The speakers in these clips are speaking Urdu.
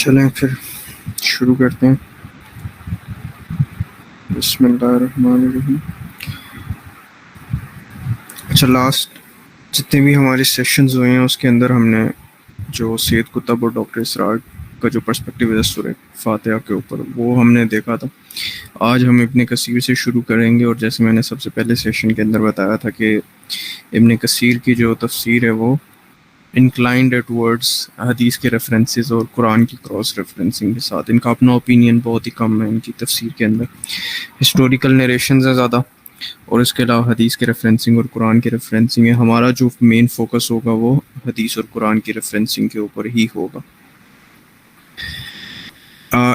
چلیں پھر شروع کرتے ہیں. بسم اللہ الرحمن الرحیم. اچھا، لاسٹ جتنے بھی ہمارے سیشنز ہوئے ہیں اس کے اندر ہم نے جو سید قطب اور ڈاکٹر اسرار کا جو پرسپیکٹیو ہے سورہ فاتحہ کے اوپر وہ ہم نے دیکھا تھا. آج ہم ابن کثیر سے شروع کریں گے، اور جیسے میں نے سب سے پہلے سیشن کے اندر بتایا تھا کہ ابن کثیر کی جو تفسیر ہے وہ انکلائنڈ ٹورڈز حدیث کے ریفرنسز اور قرآن کی کراس ریفرنسنگ کے ساتھ. ان کا اپنا اوپینین بہت ہی کم ہے ان کی تفسیر کے اندر. ہسٹوریکل نریشنز ہیں زیادہ، اور اس کے علاوہ حدیث کے ریفرنسنگ اور قرآن کی ریفرنسنگ ہے. ہمارا جو مین فوکس ہوگا وہ حدیث اور قرآن کی ریفرنسنگ کے اوپر ہی ہوگا.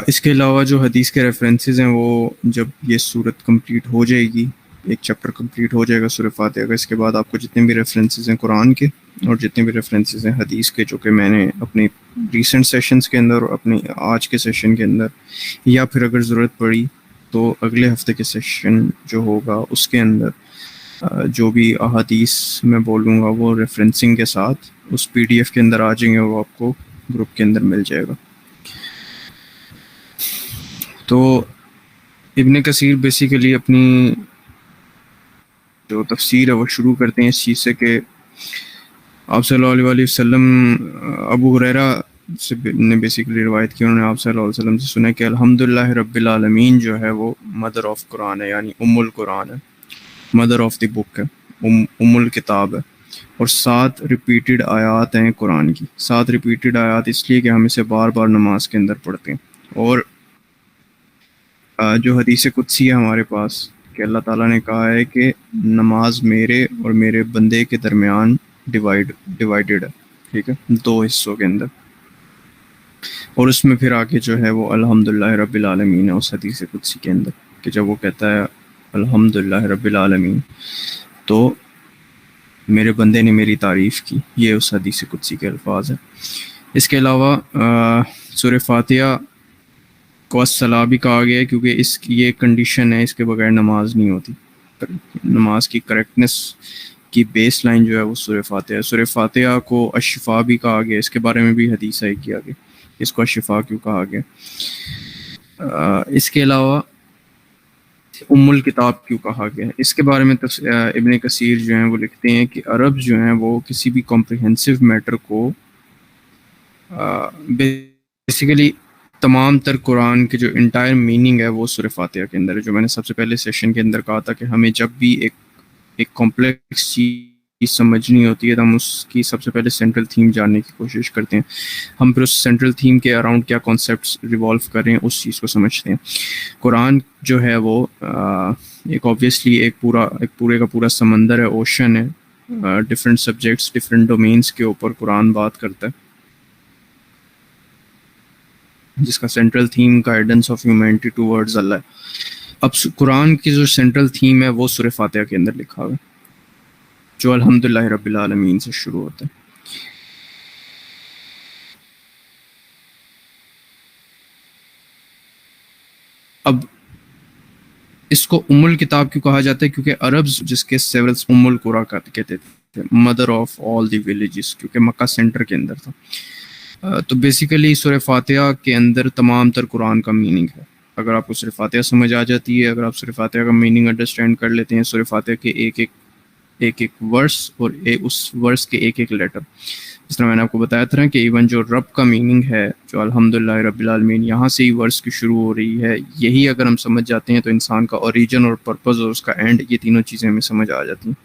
اس کے علاوہ جو حدیث کے ریفرنسز ہیں وہ جب یہ صورت کمپلیٹ ہو جائے گی، ایک چیپٹر کمپلیٹ ہو جائے گا سورہ فاتحہ کا، اس کے بعد آپ کو جتنے بھی ریفرنسز ہیں قرآن کے اور جتنے بھی ریفرنسز ہیں حدیث کے، جو کہ میں نے اپنے ریسنٹ سیشنز کے اندر اور اپنے آج کے سیشن کے اندر، یا پھر اگر ضرورت پڑی تو اگلے ہفتے کے سیشن جو ہوگا اس کے اندر جو بھی احادیث میں بولوں گا وہ ریفرنسنگ کے ساتھ اس پی ڈی ایف کے اندر آ جائیں گے، وہ آپ کو گروپ کے اندر مل جائے گا. تو ابن کثیر بیسیکلی اپنی جو تفسیر ہے وہ شروع کرتے ہیں اس چیز سے کہ آپ صلی اللہ علیہ وسلم، ابو ہریرہ سے نے بیسیکلی روایت کی، انہوں نے آپ صلی اللہ علیہ وسلم سے سنا کہ الحمدللہ رب العالمین جو ہے وہ مدر آف قرآن ہے، یعنی القرآن ہے، مدر آف دی بک ہے، الکتاب ہے. اور 7 ریپیٹڈ آیات ہیں قرآن کی. 7 ریپیٹڈ آیات اس لیے کہ ہم اسے بار بار نماز کے اندر پڑھتے ہیں. اور جو حدیث قدسی ہے ہمارے پاس کہ اللہ تعالیٰ نے کہا ہے کہ نماز میرے اور میرے بندے کے درمیان ڈیوائیڈڈ ہے، ٹھیک ہے، 2 حصوں کے اندر. اور اس میں پھر آگے جو ہے وہ الحمدللہ رب العالمین ہے اس حدیث قدسی کے اندر، کہ جب وہ کہتا ہے الحمدللہ رب العالمین تو میرے بندے نے میری تعریف کی. یہ اس حدیث قدسی کے الفاظ ہیں. اس کے علاوہ سورہ فاتحہ کو الصلاۃ بھی کہا گیا ہے کیونکہ اس کی یہ کنڈیشن ہے، اس کے بغیر نماز نہیں ہوتی. نماز کی کریکٹنس کی بیس لائن جو ہے وہ سورہ فاتحہ ہے. سورہ فاتحہ کو الشفاء بھی کہا گیا، اس کے بارے میں بھی حدیث ہے کہ آگے اس کو الشفاء کیوں کہا گیا. اس کے علاوہ الکتاب کیوں کہا گیا ہے، اس کے بارے میں ابن کثیر جو ہیں وہ لکھتے ہیں کہ عرب جو ہیں وہ کسی بھی کمپریہنسو میٹر کو بیسیکلی تمام تر قرآن کے جو انٹائر میننگ ہے وہ سورہ فاتحہ کے اندر ہے. جو میں نے سب سے پہلے سیشن کے اندر کہا تھا کہ ہمیں جب بھی ایک کمپلیکس چیز سمجھنی ہوتی ہے تو ہم اس کی سب سے پہلے سینٹرل تھیم جاننے کی کوشش کرتے ہیں. ہم پھر اس سینٹرل تھیم کے اراؤنڈ کیا کانسیپٹس ریوالو کر رہے ہیں اس چیز کو سمجھتے ہیں. قرآن جو ہے وہ ایک آبویسلی ایک پورے کا پورا سمندر ہے، اوشن ہے. ڈفرینٹ سبجیکٹس، ڈفرینٹ ڈومینس کے اوپر قرآن بات کرتا ہے، جس کا central theme guidance of humanity towards اللہ ہے. اب قرآن کی جو سینٹرل تھیم ہے وہ سورہ فاتحہ کے اندر لکھا ہوا ہے، جو الحمدللہ رب العالمین سے شروع ہوتا ہے. اب اس کو الکتاب کیوں کہا جاتا ہے؟ کیونکہ عربز جس کے سیورلز القرا کہتے تھے، mother of all the villages, کیونکہ مکہ سینٹر کے اندر تھا. تو بیسیکلی سورہ فاتحہ کے اندر تمام تر قرآن کا میننگ ہے. اگر آپ کو سورہ فاتحہ سمجھ آ جاتی ہے، اگر آپ سورہ فاتحہ کا میننگ انڈرسٹینڈ کر لیتے ہیں، سورہ فاتحہ کے ایک ورس اور اس ورس کے ایک لیٹر، جس طرح میں نے آپ کو بتایا تھا کہ ایون جو رب کا میننگ ہے جو الحمدللہ رب العالمین، یہاں سے ہی ورس کی شروع ہو رہی ہے. یہی اگر ہم سمجھ جاتے ہیں تو انسان کا اوریجن اور پرپز اور اس کا اینڈ، یہ تینوں چیزیں ہمیں سمجھ آ جاتی ہیں.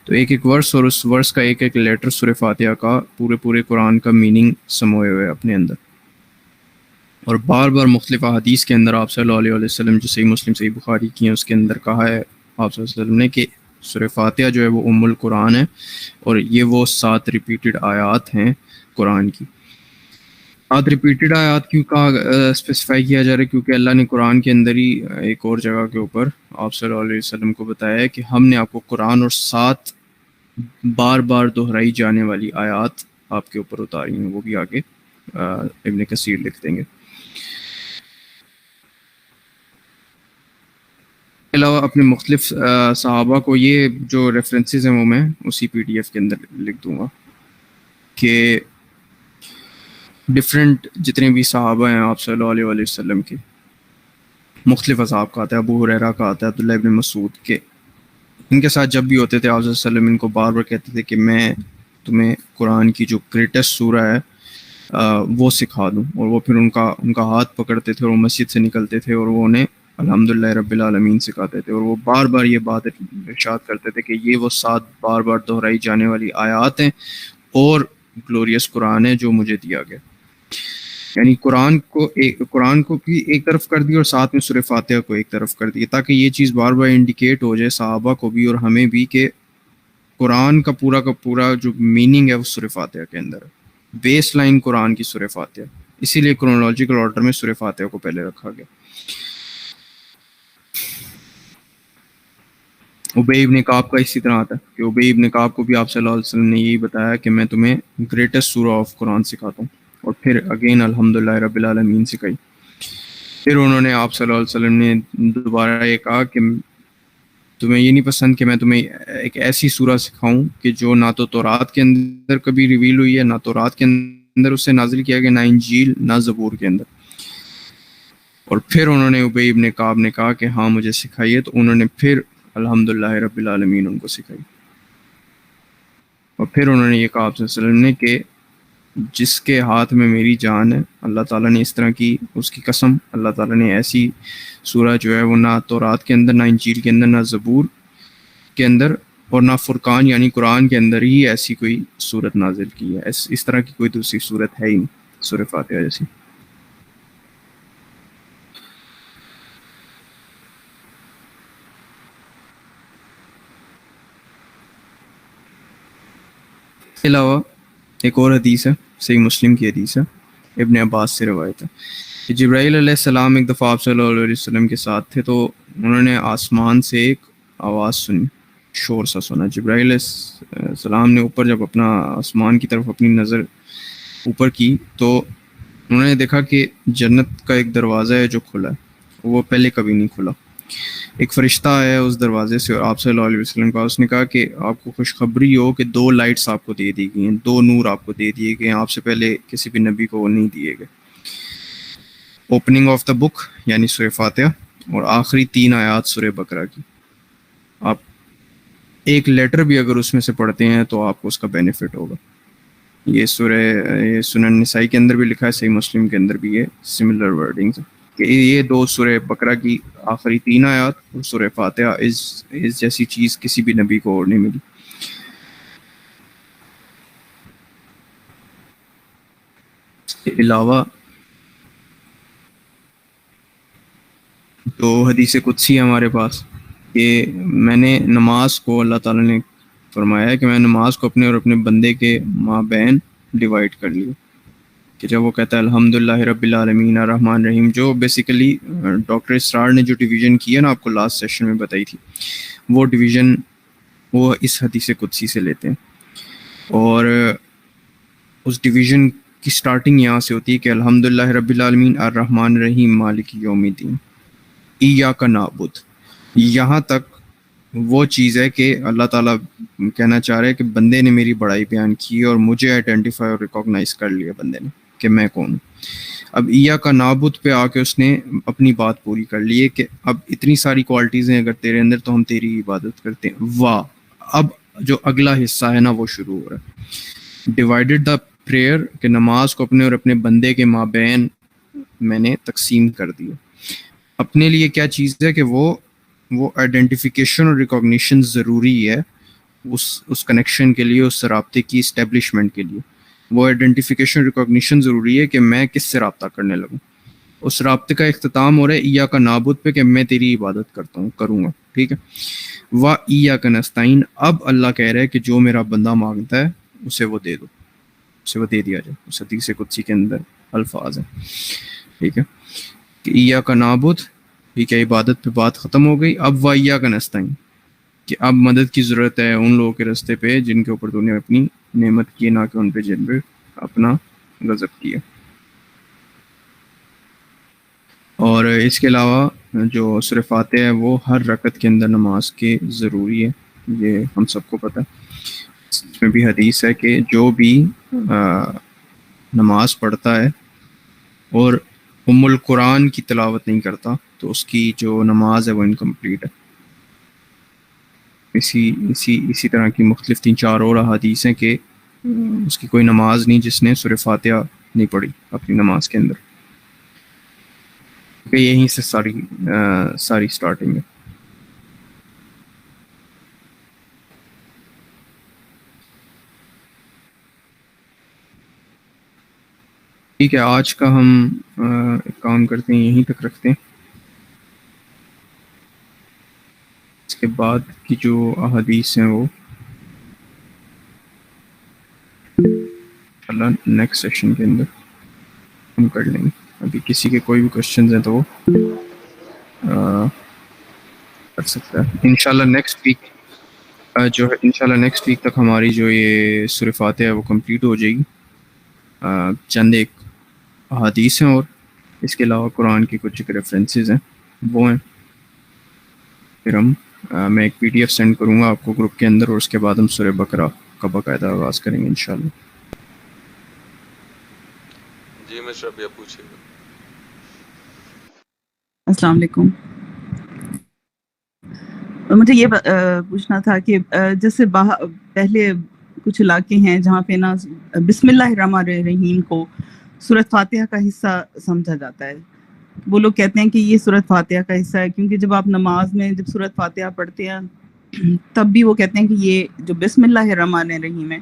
تو ایک ورس اور اس ورس کا ایک لیٹر سورہ فاتحہ کا پورے قرآن کا میننگ سموئے ہوئے اپنے اندر. اور بار بار مختلف احادیث کے اندر آپ صلی اللہ علیہ وسلم جو صحیح مسلم صحیح بخاری کی ہیں اس کے اندر کہا ہے آپ صلی اللہ علیہ وسلم نے کہ سورہ فاتحہ جو ہے وہ القرآن ہے، اور یہ وہ 7 ریپیٹڈ آیات ہیں قرآن کی. 7 ریپیٹڈ آیات کیوں کہا اسپیسیفائی کیا جا رہا ہے؟ کیونکہ اللہ نے قرآن کے اندر ہی ایک اور جگہ کے اوپر آپ صلی اللہ علیہ وسلم کو بتایا ہے کہ ہم نے آپ کو قرآن اور 7 بار بار دہرائی جانے والی آیات آپ کے اوپر اتاری ہیں. وہ بھی آگے ابن کثیر لکھ دیں گے. علاوہ اپنے مختلف صحابہ کو یہ جو ریفرنسز ہیں وہ میں اسی پی ڈی ایف کے اندر لکھ دوں گا کہ ڈفرینٹ جتنے بھی صحابہ ہیں آپ صلی اللہ علیہ وآلہ وسلم کے، مختلف اصحاب کا آتا ہے، ابو ہریرہ کا آتا ہے، عبداللہ ابن مسعود کے، ان کے ساتھ جب بھی ہوتے تھے آپ صلی اللہ علیہ وسلم ان کو بار بار کہتے تھے کہ میں تمہیں قرآن کی جو گریٹسٹ سورہ ہے وہ سکھا دوں، اور وہ پھر ان کا ہاتھ پکڑتے تھے اور وہ مسجد سے نکلتے تھے اور وہ انہیں الحمدللہ رب العالمین سکھاتے تھے، اور وہ بار بار یہ بات ارشاد کرتے تھے کہ یہ وہ 7 بار بار دہرائی جانے والی آیات ہیں اور گلوریس قرآن ہے جو مجھے دیا گیا. یعنی قرآن کو بھی ایک طرف کر دیا اور ساتھ میں سورہ فاتحہ کو ایک طرف کر دیا، تاکہ یہ چیز بار بار انڈیکیٹ ہو جائے صحابہ کو بھی اور ہمیں بھی کہ قرآن کا پورا جو میننگ ہے وہ سورہ فاتحہ کے اندر ہے. بیس لائن قرآن کی سورہ فاتحہ، اسی لیے کرونالوجیکل آرڈر میں سورہ فاتحہ کو پہلے رکھا گیا. ابی ابن کعب کا اسی طرح آتا ہے کہ ابی ابن کعب کو بھی آپ صلی اللہ علیہ وسلم نے یہی بتایا کہ میں تمہیں گریٹسٹ سورہ آف قرآن سکھاتا ہوں، اور پھر اگین الحمدللہ رب العالمین سکھائی. پھر انہوں نے آپ صلی اللہ علیہ وسلم نے دوبارہ یہ کہا کہ تمہیں یہ نہیں پسند کہ میں تمہیں ایک ایسی سورہ سکھاؤں کہ جو نہ تو تورات کے اندر کبھی ریویل ہوئی ہے، نہ تورات کے اندر اس سے نازل کیا گیا، نہ انجیل، نہ زبور کے اندر. اور پھر انہوں نے ابی ابن کعب نے کہا کہ ہاں مجھے سکھائیے، تو انہوں نے پھر الحمدللہ رب العالمین ان کو سکھائی. اور پھر انہوں نے یہ کہا آپ صلی اللہ علیہ وسلم نے کہ جس کے ہاتھ میں میری جان ہے، اللہ تعالیٰ نے اس طرح کی، اس کی قسم، اللہ تعالیٰ نے ایسی سورہ جو ہے وہ نہ تورات کے اندر، نہ انجیل کے اندر، نہ زبور کے اندر، اور نہ فرقان یعنی قرآن کے اندر ہی ایسی کوئی صورت نازل کی ہے. اس طرح کی کوئی دوسری صورت ہے ہی نہیں سورہ فاتحہ جیسی. اس کے علاوہ ایک اور حدیث ہے، صحیح مسلم کی حدیث ہے، ابن عباس سے روایت ہے کہ جبرائیل علیہ السلام ایک دفعہ آپ صلی اللہ علیہ وسلم کے ساتھ تھے، تو انہوں نے آسمان سے ایک آواز سنی، شور سا سنا. جبرائیل علیہ السلام نے اوپر جب اپنا آسمان کی طرف اپنی نظر اوپر کی تو انہوں نے دیکھا کہ جنت کا ایک دروازہ ہے جو کھلا ہے، وہ پہلے کبھی نہیں کھلا. ایک فرشتہ آیا اس دروازے سے اور آپ صلی اللہ علیہ وسلم کا، اس نے کہا کہ آپ کو خوشخبری ہو کہ 2 لائٹس آپ کو دے دی گئی ہیں، 2 نور آپ کو دے دیے گئے ہیں، آپ سے پہلے کسی بھی نبی کو وہ نہیں دیے گئے. اوپننگ آف دا بک یعنی سورہ فاتحہ، اور آخری 3 آیات سورہ بقرہ کی. آپ ایک لیٹر بھی اگر اس میں سے پڑھتے ہیں تو آپ کو اس کا بینیفٹ ہوگا. یہ سنن نسائی کے اندر بھی لکھا ہے، صحیح مسلم کے اندر بھی یہ سملر ورڈنگز کہ یہ 2 سورہ بقرہ کی آخری 3 آیات اور سورہ فاتحہ اس جیسی چیز کسی بھی نبی کو اور نہیں ملی. اس کے علاوہ جو حدیث قدسی ہے ہمارے پاس کہ میں نے نماز کو، اللہ تعالیٰ نے فرمایا ہے کہ میں نماز کو اپنے اور اپنے بندے کے مابین ڈیوائڈ کر لیا. کہ جب وہ کہتا ہے الحمدللہ رب العالمین الرحمن الرحیم، جو بیسیکلی ڈاکٹر اسرار نے جو ڈویژن کی ہے نا آپ کو لاسٹ سیشن میں بتائی تھی، وہ ڈویژن وہ اس حدیث قدسی سے لیتے ہیں. اور اس ڈویژن کی سٹارٹنگ یہاں سے ہوتی ہے کہ الحمدللہ رب العالمین الرحمن الرحیم مالک یوم الدین ایاک نعبد. یہاں تک وہ چیز ہے کہ اللہ تعالیٰ کہنا چاہ رہے ہیں کہ بندے نے میری بڑائی بیان کی اور مجھے آئیڈینٹیفائی اور ریکوگنائز کر لیا بندے نے کہ میں کون ہوں. اب ایاک نعبد پہ آ کے اس نے اپنی بات پوری کر لی ہے کہ اب اتنی ساری کوالٹیز ہیں اگر تیرے اندر تو ہم تیری عبادت کرتے ہیں. واہ، اب جو اگلا حصہ ہے نا وہ شروع ہو رہا ہے. ڈیوائڈڈ دا پریئر کہ نماز کو اپنے اور اپنے بندے کے مابین میں نے تقسیم کر دیا. اپنے لیے کیا چیز ہے کہ وہ آئیڈینٹیفیکیشن اور ریکوگنیشن ضروری ہے اس کنیکشن کے لیے، اس رابطے کی اسٹیبلشمنٹ کے لیے. وہ آئیڈینٹیفیکیشن ریکوگنیشن ضروری ہے کہ میں کس سے رابطہ کرنے لگوں. اس رابطے کا اختتام ہو رہا ہے ایاک نعبد پہ کہ میں تیری عبادت کروں گا، ٹھیک ہے. وا ایاک نستعین، اب اللہ کہہ رہا ہے کہ جو میرا بندہ مانگتا ہے اسے وہ دے دو، اسے وہ دے دیا جائے. اس حدیث قدسی کے اندر الفاظ ہیں، ٹھیک ہے، کہ ایاک نعبد، ٹھیک ہے، عبادت پہ بات ختم ہو گئی. اب وا ایاک نستعین کہ اب مدد کی ضرورت ہے ان لوگوں کے راستے پہ جن کے اوپر تو نے اپنی نعمت کی، نہ کہ ان پہ جن پہ اپنا غضب کیا. اور اس کے علاوہ جو سورہ فاتحہ ہے وہ ہر رکعت کے اندر نماز کے ضروری ہے، یہ ہم سب کو پتہ ہے. اس میں بھی حدیث ہے کہ جو بھی نماز پڑھتا ہے اور القرآن کی تلاوت نہیں کرتا تو اس کی جو نماز ہے وہ انکمپلیٹ ہے. اسی طرح کی مختلف 3-4 اور احادیث ہیں کہ اس کی کوئی نماز نہیں جس نے سورہ فاتحہ نہیں پڑھی اپنی نماز کے اندر. کہ یہیں سے ساری سٹارٹنگ ہے. ٹھیک ہے، آج کا ہم ایک کام کرتے ہیں، یہیں تک رکھتے ہیں. اس کے بعد کی جو احادیث ہیں وہ انشاءاللہ نیکسٹ سیشن کے اندر ہم کر لیں گے. ابھی کسی کے کوئی بھی کوشچنز ہیں تو وہ کر سکتا ہے. انشاءاللہ نیکسٹ ویک جو ہے، انشاءاللہ نیکسٹ ویک تک ہماری جو یہ سورہ فاتحہ ہے وہ کمپلیٹ ہو جائے گی. چند ایک احادیث ہیں اور اس کے علاوہ قرآن کی کچھ ریفرنسز ہیں وہ ہیں. پھر میں ایک PDF سینڈ کروں گا آپ کو گروپ کے اندر، اور اس کے بعد ہم سورہ بقرہ کا باقاعدہ آغاز کریں گے انشاءاللہ. جی میں شبیہ پوچھے گا. السلام علیکم. مجھے یہ پوچھنا تھا کہ جیسے پہلے کچھ علاقے ہیں جہاں پہ نا بسم اللہ الرحمن الرحیم کو سورۃ فاتحہ کا حصہ سمجھا جاتا ہے. وہ لوگ کہتے ہیں کہ یہ سورۃ فاتحہ کا حصہ ہے، کیونکہ جب آپ نماز میں جب سورۃ فاتحہ پڑھتے ہیں تب بھی وہ کہتے ہیں کہ یہ جو بسم اللہ الرحمن الرحیم ہے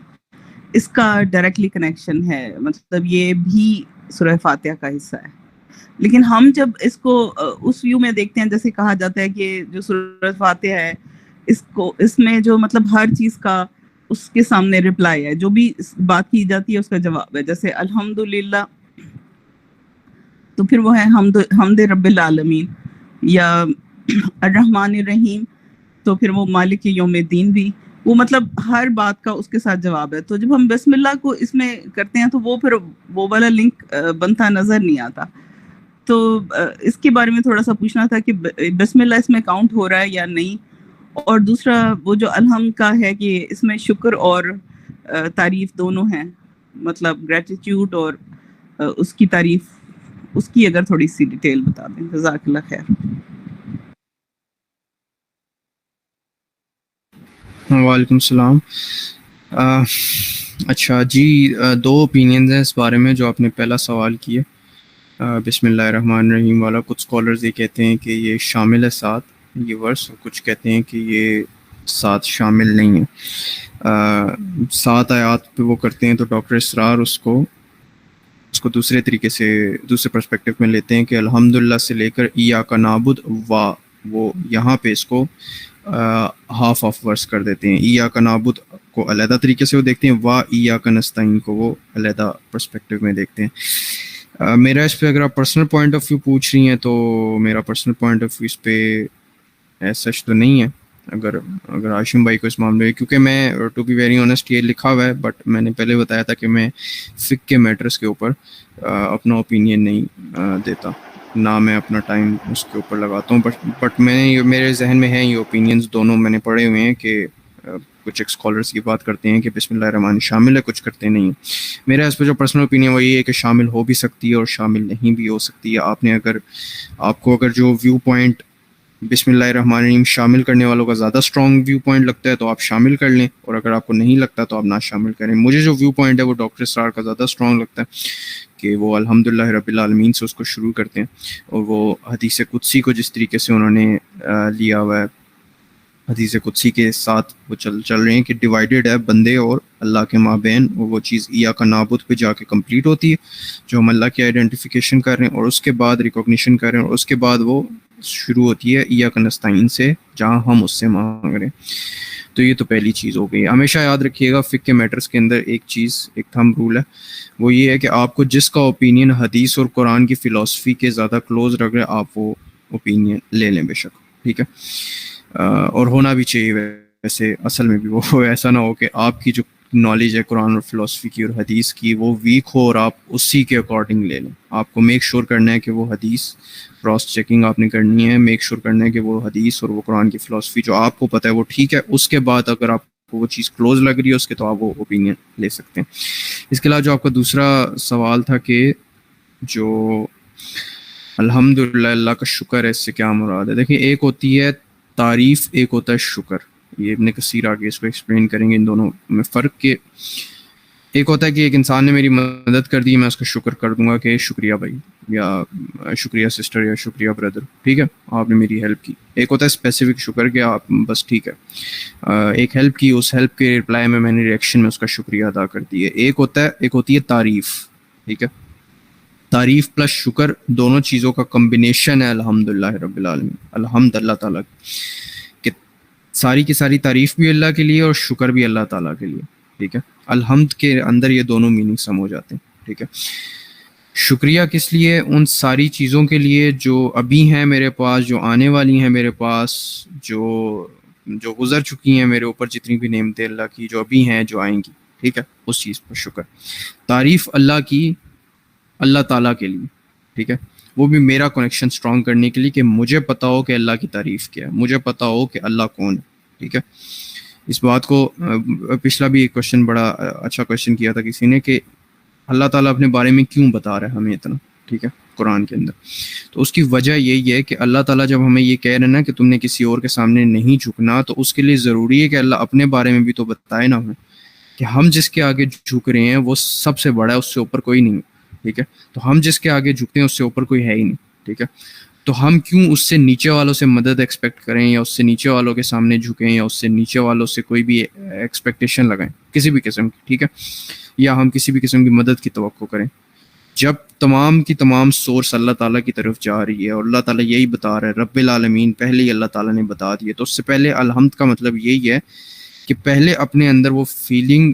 اس کا ڈائریکٹلی کنیکشن ہے، مطلب یہ بھی سورۃ فاتحہ کا حصہ ہے. لیکن ہم جب اس کو اس ویو میں دیکھتے ہیں، جیسے کہا جاتا ہے کہ جو سورۃ فاتحہ ہے اس میں جو مطلب ہر چیز کا اس کے سامنے رپلائی ہے، جو بھی بات کی جاتی ہے اس کا جواب ہے. جیسے الحمدللہ تو پھر وہ ہے حمد رب العالمین، یا الرحمن الرحیم تو پھر وہ مالک یوم الدین بھی، وہ مطلب ہر بات کا اس کے ساتھ جواب ہے. تو جب ہم بسم اللہ کو اس میں کرتے ہیں تو وہ پھر وہ والا لنک بنتا نظر نہیں آتا. تو اس کے بارے میں تھوڑا سا پوچھنا تھا کہ بسم اللہ اس میں کاؤنٹ ہو رہا ہے یا نہیں. اور دوسرا وہ جو الحمد کا ہے کہ اس میں شکر اور تعریف دونوں ہیں، مطلب گریٹیٹیوڈ اور اس کی تعریف، اس کی اگر تھوڑی سی ڈیٹیل بتا دیں. جزاک اللہ خیر. وعلیکم السلام. اچھا جی، 2 اوپینینز ہیں اس بارے میں. جو آپ نے پہلا سوال کیا بسم اللہ الرحمن الرحیم والا، کچھ اسکالرز یہ کہتے ہیں کہ یہ شامل ہے 7 یہ ورس، اور کچھ کہتے ہیں کہ یہ 7 شامل نہیں ہے. 7 آیات پہ وہ کرتے ہیں تو ڈاکٹر اسرار اس کو دوسرے طریقے سے، دوسرے پرسپیکٹو میں لیتے ہیں کہ الحمدللہ سے لے کر ایاک نعبد وہ یہاں پہ اس کو ہاف آف ورس کر دیتے ہیں. ایاک نعبد کو علیحدہ طریقے سے وہ دیکھتے ہیں، ایاک نستعین کو وہ علیحدہ پرسپیکٹو میں دیکھتے ہیں. میرا اس پہ اگر آپ پرسنل پوائنٹ آف ویو پوچھ رہی ہیں تو میرا پرسنل پوائنٹ آف ویو اس پہ سچ تو نہیں ہے. اگر عاشم بھائی کو اس معاملے میں، کیونکہ میں ٹو بی ویری آنیسٹ یہ لکھا ہوا ہے، بٹ میں نے پہلے بتایا تھا کہ میں فقہ کے میٹرز کے اوپر اپنا اوپینین نہیں دیتا، نہ میں اپنا ٹائم اس کے اوپر لگاتا ہوں. بٹ میرے ذہن میں ہیں یہ اوپینینز دونوں میں نے پڑھے ہوئے ہیں کہ کچھ اسکالرس کی بات کرتے ہیں کہ بسم اللہ الرحمن شامل ہے، کچھ کرتے نہیں. میرا اس پہ جو پرسنل اوپینین وہ یہ ہے کہ شامل ہو بھی سکتی ہے اور شامل نہیں بھی ہو سکتی ہے. آپ کو اگر جو ویو پوائنٹ بسم اللہ الرحمن الرحیم شامل کرنے والوں کا زیادہ اسٹرانگ ویو پوائنٹ لگتا ہے تو آپ شامل کر لیں، اور اگر آپ کو نہیں لگتا تو آپ نہ شامل کریں. مجھے جو ویو پوائنٹ ہے وہ ڈاکٹر اسرار کا زیادہ اسٹرانگ لگتا ہے کہ وہ الحمدللہ رب العالمین سے اس کو شروع کرتے ہیں، اور وہ حدیث قدسی کو جس طریقے سے انہوں نے لیا ہوا ہے، حدیث قدسی کے ساتھ وہ چل رہے ہیں کہ ڈیوائیڈڈ ہے بندے اور اللہ کے مابین، اور وہ چیز ایاک نعبد پہ جا کے کمپلیٹ ہوتی ہے جو ہم اللہ کی آئیڈینٹیفیکیشن کر رہے ہیں، اور اس کے بعد ریکوگنیشن کر رہے ہیں، اور اس کے بعد وہ شروع ہوتی ہے ایاک نستعین سے جہاں ہم اس سے مانگ رہے ہیں. تو یہ تو پہلی چیز ہو گئی. ہمیشہ یاد رکھیے گا فقہ کے میٹرز کے اندر ایک چیز، ایک تھم رول ہے، وہ یہ ہے کہ آپ کو جس کا اوپینین حدیث اور قرآن کی فلسفی کے زیادہ کلوز رکھ رہے آپ وہ اوپینین لے لیں بے شک، ٹھیک ہے. اور ہونا بھی چاہیے ویسے اصل میں بھی، وہ ایسا نہ ہو کہ آپ کی جو نالج ہے قرآن اور فلسفی کی اور حدیث کی وہ ویک ہو اور آپ اسی کے اکارڈنگ لے لیں. آپ کو میک شور کرنا ہے کہ وہ حدیث کراس چیکنگ آپ نے کرنی ہے، میک شور کرنا ہے کہ وہ حدیث اور وہ قرآن کی فلسفی جو آپ کو پتہ ہے وہ ٹھیک ہے. اس کے بعد اگر آپ کو وہ چیز کلوز لگ رہی ہے اس کے تو آپ وہ اوپینین لے سکتے ہیں. اس کے علاوہ جو آپ کا دوسرا سوال تھا کہ جو الحمدللہ اللہ کا شکر ہے، اس سے کیا مراد ہے؟ دیکھیں، ایک ہوتی ہے تعریف، ایک ہوتا ہے شکر. یہ ابن کثیر آگے اس کو ایکسپلین کریں گے ان دونوں میں فرق. کہ ایک ہوتا ہے کہ ایک انسان نے میری مدد کر دی، میں اس کا شکر کر دوں گا کہ شکریہ بھائی، یا شکریہ سسٹر، یا شکریہ بردر، ٹھیک ہے آپ نے میری ہیلپ کی. ایک ہوتا ہے اسپیسیفک شکر کہ آپ بس ٹھیک ہے ایک ہیلپ کی، اس ہیلپ کے رپلائی میں نے ریئیکشن میں اس کا شکریہ ادا کر دی ہے. ایک ہوتی ہے تعریف. ٹھیک ہے، تعریف پلس شکر دونوں چیزوں کا کمبینیشن ہے الحمدللہ رب العالمین. الحمد اللہ تعالیٰ کہ ساری کی ساری تعریف بھی اللہ کے لیے اور شکر بھی اللہ تعالیٰ کے لیے. ٹھیک ہے، الحمد کے اندر یہ دونوں میننگ سم ہو جاتے ہیں. ٹھیک ہے، شکریہ کس لیے؟ ان ساری چیزوں کے لیے جو ابھی ہیں میرے پاس، جو آنے والی ہیں میرے پاس، جو گزر چکی ہیں میرے اوپر، جتنی بھی نعمتیں اللہ کی جو ابھی ہیں، جو آئیں گی. ٹھیک ہے، اس چیز پر شکر. تعریف اللہ کی اللہ تعالیٰ کے لیے. ٹھیک ہے، وہ بھی میرا کنیکشن سٹرونگ کرنے کے لیے کہ مجھے پتا ہو کہ اللہ کی تعریف کیا ہے، مجھے پتا ہو کہ اللہ کون ہے. ٹھیک ہے، اس بات کو پچھلا بھی ایک کوشچن بڑا اچھا کوشچن کیا تھا کسی نے کہ اللہ تعالیٰ اپنے بارے میں کیوں بتا رہا ہے ہمیں اتنا. ٹھیک ہے، قرآن کے اندر. تو اس کی وجہ یہی ہے کہ اللہ تعالیٰ جب ہمیں یہ کہہ رہے ہیں نا کہ تم نے کسی اور کے سامنے نہیں جھکنا، تو اس کے لیے ضروری ہے کہ اللہ اپنے بارے میں بھی تو بتائے نا ہمیں کہ ہم جس کے آگے جھک رہے ہیں وہ سب سے بڑا ہے، اس سے اوپر کوئی نہیں. ٹھیک ہے، تو ہم جس کے آگے جھکتے ہیں اس سے اوپر کوئی ہے ہی نہیں. ٹھیک ہے، تو ہم کیوں اس سے نیچے والوں سے مدد ایکسپیکٹ کریں، یا اس سے نیچے والوں کے سامنے جھکیں، یا اس سے نیچے والوں سے کوئی بھی ایکسپیکٹیشن لگائیں کسی بھی قسم کی. ٹھیک ہے، یا ہم کسی بھی قسم کی مدد کی توقع کریں، جب تمام کی تمام سورس اللہ تعالیٰ کی طرف جا رہی ہے اور اللہ تعالیٰ یہی بتا رہا ہے، رب العالمین پہلے ہی اللہ تعالیٰ نے بتا دیا. تو اس سے پہلے الحمد کا مطلب یہی ہے کہ پہلے اپنے اندر وہ فیلنگ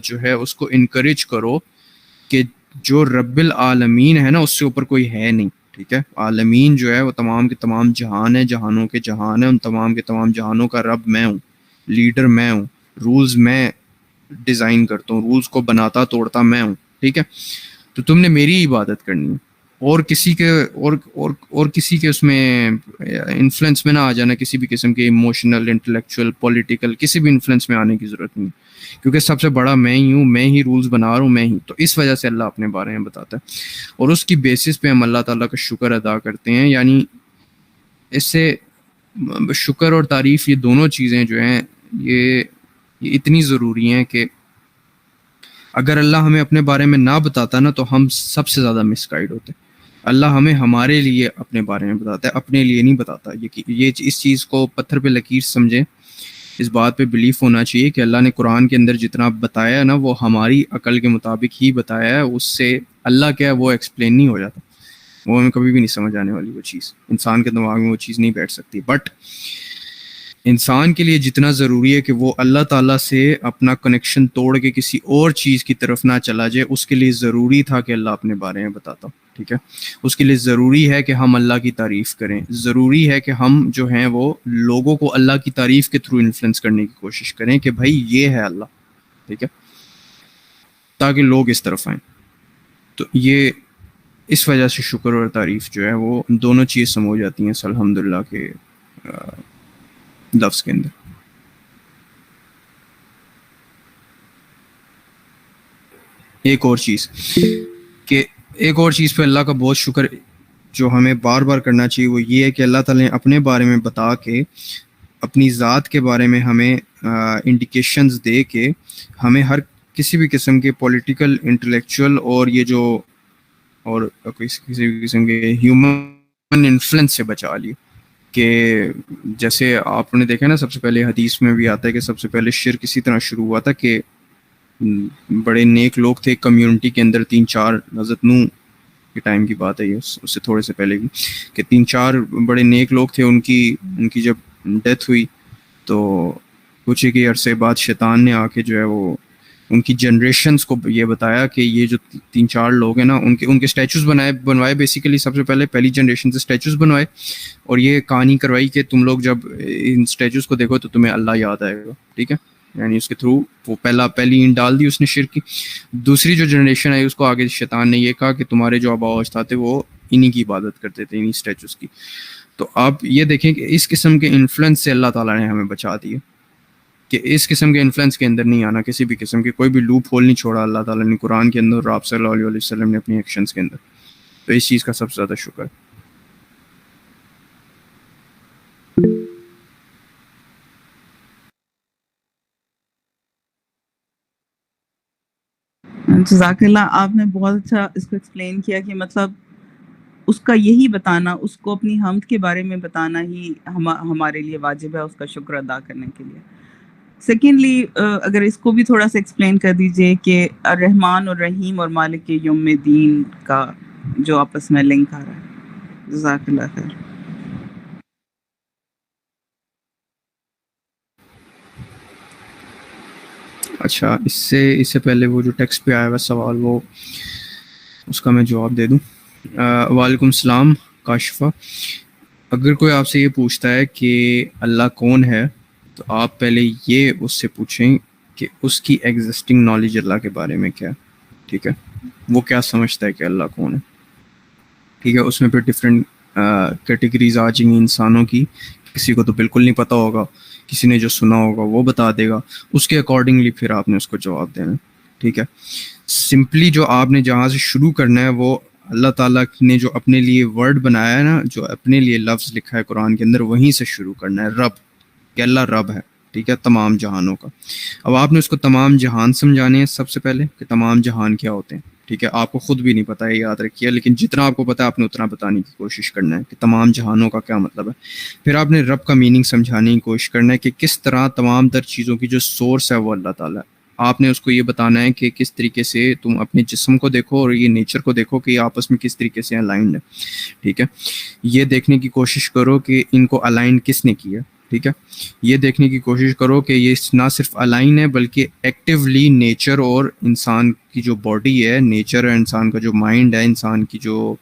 جو ہے اس کو انکریج کرو کہ جو رب العالمین ہے نا، اس سے اوپر کوئی ہے نہیں. ٹھیک ہے، عالمین جو ہے وہ تمام کے تمام جہان ہے، جہانوں کے جہان ہے، ان تمام کے تمام جہانوں کا رب میں ہوں، لیڈر میں ہوں، رولز میں ڈیزائن کرتا ہوں، رولز کو بناتا توڑتا میں ہوں. ٹھیک ہے، تو تم نے میری عبادت کرنی ہے، اور کسی کے اور کسی کے اس میں انفلوئنس میں نہ آ جانا، کسی بھی قسم کے ایموشنل، انٹلیکچوئل، پولیٹیکل، کسی بھی انفلوئنس میں آنے کی ضرورت نہیں، کیونکہ سب سے بڑا میں ہی ہوں، میں ہی رولز بنا رہا ہوں، میں ہی. تو اس وجہ سے اللہ اپنے بارے میں بتاتا ہے، اور اس کی بیسس پہ ہم اللہ تعالیٰ کا شکر ادا کرتے ہیں. یعنی اس سے شکر اور تعریف، یہ دونوں چیزیں جو ہیں یہ اتنی ضروری ہیں کہ اگر اللہ ہمیں اپنے بارے میں نہ بتاتا نا تو ہم سب سے زیادہ مس گائیڈ ہوتے. اللہ ہمیں ہمارے لیے اپنے بارے میں بتاتا ہے، اپنے لیے نہیں بتاتا. یہ اس چیز کو پتھر پہ لکیر سمجھیں، اس بات پہ بلیف ہونا چاہیے کہ اللہ نے قرآن کے اندر جتنا بتایا ہے نا وہ ہماری عقل کے مطابق ہی بتایا ہے. اس سے اللہ کیا ہے وہ ایکسپلین نہیں ہو جاتا، وہ ہمیں کبھی بھی نہیں سمجھ آنے والی وہ چیز، انسان کے دماغ میں وہ چیز نہیں بیٹھ سکتی. بٹ انسان کے لیے جتنا ضروری ہے کہ وہ اللہ تعالیٰ سے اپنا کنیکشن توڑ کے کسی اور چیز کی طرف نہ چلا جائے، اس کے لیے ضروری تھا کہ اللہ اپنے بارے میں بتاتا. ٹھیک ہے، اس کے لیے ضروری ہے کہ ہم اللہ کی تعریف کریں، ضروری ہے کہ ہم جو ہیں وہ لوگوں کو اللہ کی تعریف کے تھرو انفلوئنس کرنے کی کوشش کریں کہ بھائی یہ ہے اللہ. ٹھیک ہے، تاکہ لوگ اس طرف آئیں. تو یہ اس وجہ سے شکر اور تعریف جو ہے وہ دونوں چیز سم ہو جاتی ہیں الحمدللہ کے لفظ کے اندر. ایک اور چیز پہ اللہ کا بہت شکر جو ہمیں بار بار کرنا چاہیے وہ یہ ہے کہ اللہ تعالیٰ نے اپنے بارے میں بتا کے، اپنی ذات کے بارے میں ہمیں انڈیکیشنز دے کے ہمیں ہر کسی بھی قسم کے پولیٹیکل، انٹلیکچوئل اور یہ جو اور کسی بھی قسم کے ہیومن انفلوئنس سے بچا لیے. کہ جیسے آپ نے دیکھا نا، سب سے پہلے حدیث میں بھی آتا ہے کہ سب سے پہلے شرک اسی طرح شروع ہوا تھا کہ بڑے نیک لوگ تھے کمیونٹی کے اندر، 3-4 حضرت نوح کے ٹائم کی بات ہے یہ، اس سے تھوڑے سے پہلے کی، کہ 3-4 بڑے نیک لوگ تھے. ان کی جب ڈیتھ ہوئی تو کچھ ہی کے عرصے بعد شیطان نے آ کے جو ہے وہ ان کی جنریشنز کو یہ بتایا کہ یہ جو 3-4 لوگ ہیں نا، ان کے اسٹیچوز بنوائے بیسیکلی. سب سے پہلی جنریشن سے اسٹیچوز بنوائے اور یہ کہانی کروائی کہ تم لوگ جب ان اسٹیچوز کو دیکھو تو تمہیں اللہ یاد آئے گا. ٹھیک ہے، یعنی اس کے تھرو وہ پہلی اینٹ ڈال دی اس نے شرک کی. دوسری جو جنریشن آئی اس کو آگے شیطان نے یہ کہا کہ تمہارے جو آبا و اجداد تھے وہ انہی کی عبادت کرتے تھے، انہی اسٹیچوز کی. تو آپ یہ دیکھیں کہ اس قسم کے انفلوئنس سے اللہ تعالیٰ نے ہمیں بچا دیے. کہ اس قسم کے انفلوئنس کے اندر نہیں آنا، کسی بھی قسم کے کوئی بھی لوپ ہول نہیں چھوڑا اللہ تعالیٰ نے قرآن کے اندر اور آپ صلی اللہ علیہ وسلم نے اپنی ایکشنز کے اندر. تو اس چیز کا سب سے زیادہ شکر ہے. جزاک اللہ، آپ نے بہت اچھا اس کو ایکسپلین کیا کہ مطلب اس کا یہی بتانا، اس کو اپنی حمد کے بارے میں بتانا ہی ہمارے لیے واجب ہے اس کا شکر ادا کرنے کے لیے. سیکنڈلی اگر اس کو بھی تھوڑا سا ایکسپلین کر دیجئے کہ الرحمن اور رحیم اور مالک یوم الدین کا جو آپس میں لنک آ رہا ہے. جزاک اللہ خیر. اچھا، اس سے پہلے وہ جو ٹیکسٹ پہ آیا ہوا سوال، وہ اس کا میں جواب دے دوں. وعلیکم السلام کاشفہ. اگر کوئی آپ سے یہ پوچھتا ہے کہ اللہ کون ہے، تو آپ پہلے یہ اس سے پوچھیں کہ اس کی ایگزسٹنگ نالج اللہ کے بارے میں کیا ہے. ٹھیک ہے، وہ کیا سمجھتا ہے کہ اللہ کون ہے. ٹھیک ہے، اس میں پھر ڈفرینٹ کیٹیگریز آ جائیں گی انسانوں کی. کسی کو تو بالکل نہیں پتہ ہوگا، کسی نے جو سنا ہوگا وہ بتا دے گا، اس کے اکارڈنگلی پھر آپ نے اس کو جواب دینا. ٹھیک ہے، سمپلی جو آپ نے جہاں سے شروع کرنا ہے وہ اللہ تعالیٰ نے جو اپنے لیے ورڈ بنایا ہے نا، جو اپنے لیے لفظ لکھا ہے قرآن کے اندر، وہیں سے شروع کرنا ہے. رب، کہ اللہ رب ہے. ٹھیک ہے، تمام جہانوں کا. اب آپ نے اس کو تمام جہان سمجھانے ہیں سب سے پہلے کہ تمام جہان کیا ہوتے ہیں. ٹھیک ہے، آپ کو خود بھی نہیں پتہ ہے، یاد رکھیے، لیکن جتنا آپ کو پتہ ہے آپ نے اتنا بتانے کی کوشش کرنا ہے کہ تمام جہانوں کا کیا مطلب ہے. پھر آپ نے رب کا میننگ سمجھانے کی کوشش کرنا ہے کہ کس طرح تمام تر چیزوں کی جو سورس ہے وہ اللہ تعالیٰ ہے. آپ نے اس کو یہ بتانا ہے کہ کس طریقے سے تم اپنے جسم کو دیکھو اور یہ نیچر کو دیکھو کہ یہ آپس میں کس طریقے سے الائنڈ ہے. ٹھیک ہے، یہ دیکھنے کی کوشش کرو کہ ان کو الائن کس نے کیا. ٹھیک ہے، یہ دیکھنے کی کوشش کرو کہ یہ نہ صرف الائن ہے بلکہ ایکٹیولی نیچر اور انسان کی جو باڈی ہے، نیچر ہے انسان کا، جو مائنڈ ہے انسان کی، جو